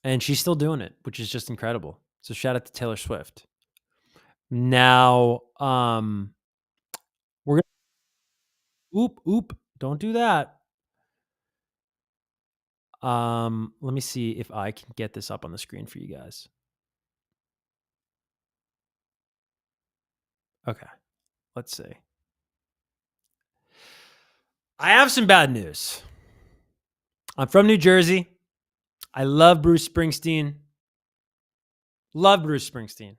And she's still doing it, which is just incredible. So shout out to Taylor Swift. Now, we're gonna don't do that. Let me see if I can get this up on the screen for you guys. Okay, let's see. I have some bad news. I'm from New Jersey. I love Bruce Springsteen. Love Bruce Springsteen.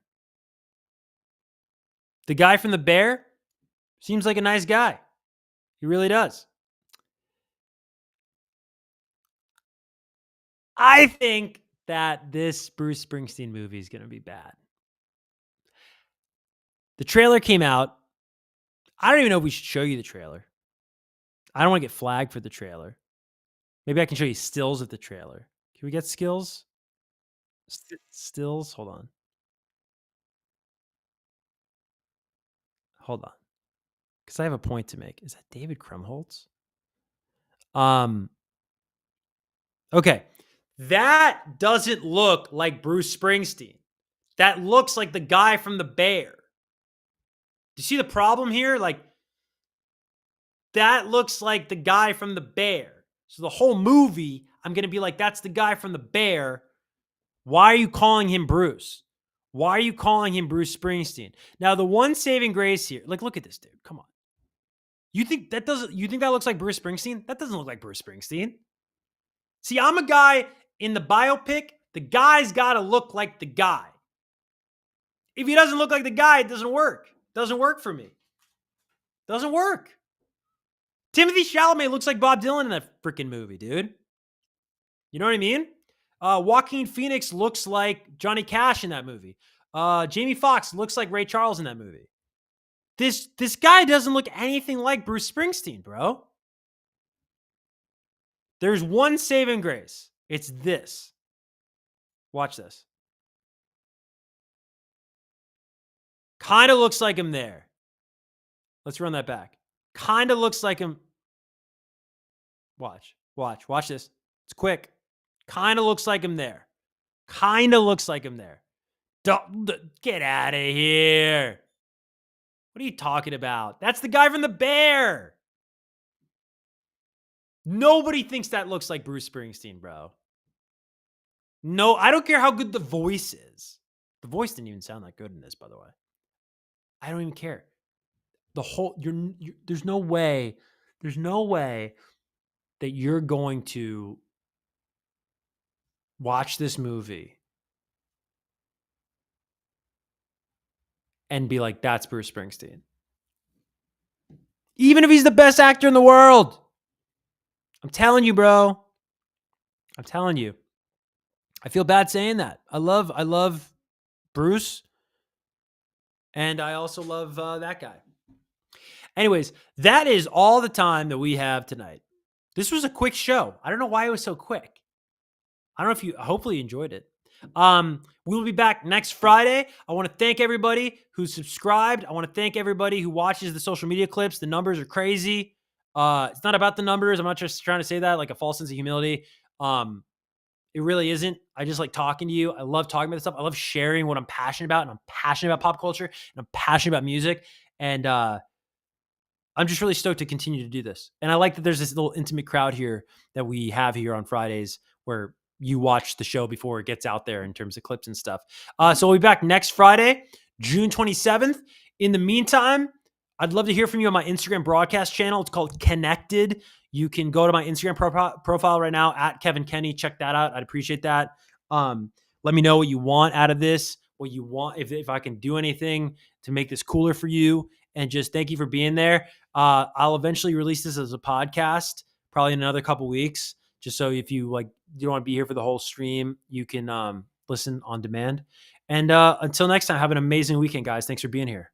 The guy from The Bear seems like a nice guy. He really does. I think that this Bruce Springsteen movie is going to be bad. The trailer came out. I don't even know if we should show you the trailer. I don't want to get flagged for the trailer. Maybe I can show you stills of the trailer. Can we get skills? Stills? Hold on. Hold on. Because I have a point to make. Is that David Krumholtz? Okay. That doesn't look like Bruce Springsteen. That looks like the guy from The Bear. Do you see the problem here? Like, that looks like the guy from The Bear. So the whole movie, I'm going to be like, that's the guy from The Bear. Why are you calling him Bruce? Why are you calling him Bruce Springsteen? Now, the one saving grace here, like, look at this dude. Come on. You think that looks like Bruce Springsteen? That doesn't look like Bruce Springsteen. See, I'm a guy in the biopic. The guy's got to look like the guy. If he doesn't look like the guy, it doesn't work. Doesn't work for me. Doesn't work. Timothy Chalamet looks like Bob Dylan in that freaking movie, dude. You know what I mean? Joaquin Phoenix looks like Johnny Cash in that movie. Jamie Foxx looks like Ray Charles in that movie. This guy doesn't look anything like Bruce Springsteen, bro. There's one saving grace. It's this. Watch this. Kind of looks like him there. Let's run that back. Kind of looks like him. Watch this. It's quick. Kind of looks like him there. Kind of looks like him there. Don't get out of here. What are you talking about? That's the guy from The Bear. Nobody thinks that looks like Bruce Springsteen, bro. No, I don't care how good the voice is. The voice didn't even sound that good in this, by the way. I don't even care. There's no way that you're going to watch this movie and be like, that's Bruce Springsteen. Even if he's the best actor in the world. I'm telling you, bro. I'm telling you. I feel bad saying that. I love Bruce. And I also love that guy. Anyways, that is all the time that we have tonight. This was a quick show. I don't know why it was so quick. I don't know if you, hopefully you enjoyed it. We'll be back next Friday. I want to thank everybody who subscribed. I want to thank everybody who watches the social media clips. The numbers are crazy. It's not about the numbers. I'm not just trying to say that like a false sense of humility. It really isn't. I just like talking to you. I love talking about this stuff. I love sharing what I'm passionate about, and I'm passionate about pop culture, and I'm passionate about music. And I'm just really stoked to continue to do this. And I like that there's this little intimate crowd here that we have here on Fridays where you watch the show before it gets out there in terms of clips and stuff. So we'll be back next Friday, June 27th. In the meantime, I'd love to hear from you on my Instagram broadcast channel. It's called Connected. You can go to my Instagram profile right now at Kevin Kenny. Check that out. I'd appreciate that. Let me know what you want out of this, what you want, if I can do anything to make this cooler for you. And just thank you for being there. I'll eventually release this as a podcast, probably in another couple weeks, just so if you like, you don't want to be here for the whole stream, you can listen on demand. And until next time, have an amazing weekend, guys. Thanks for being here.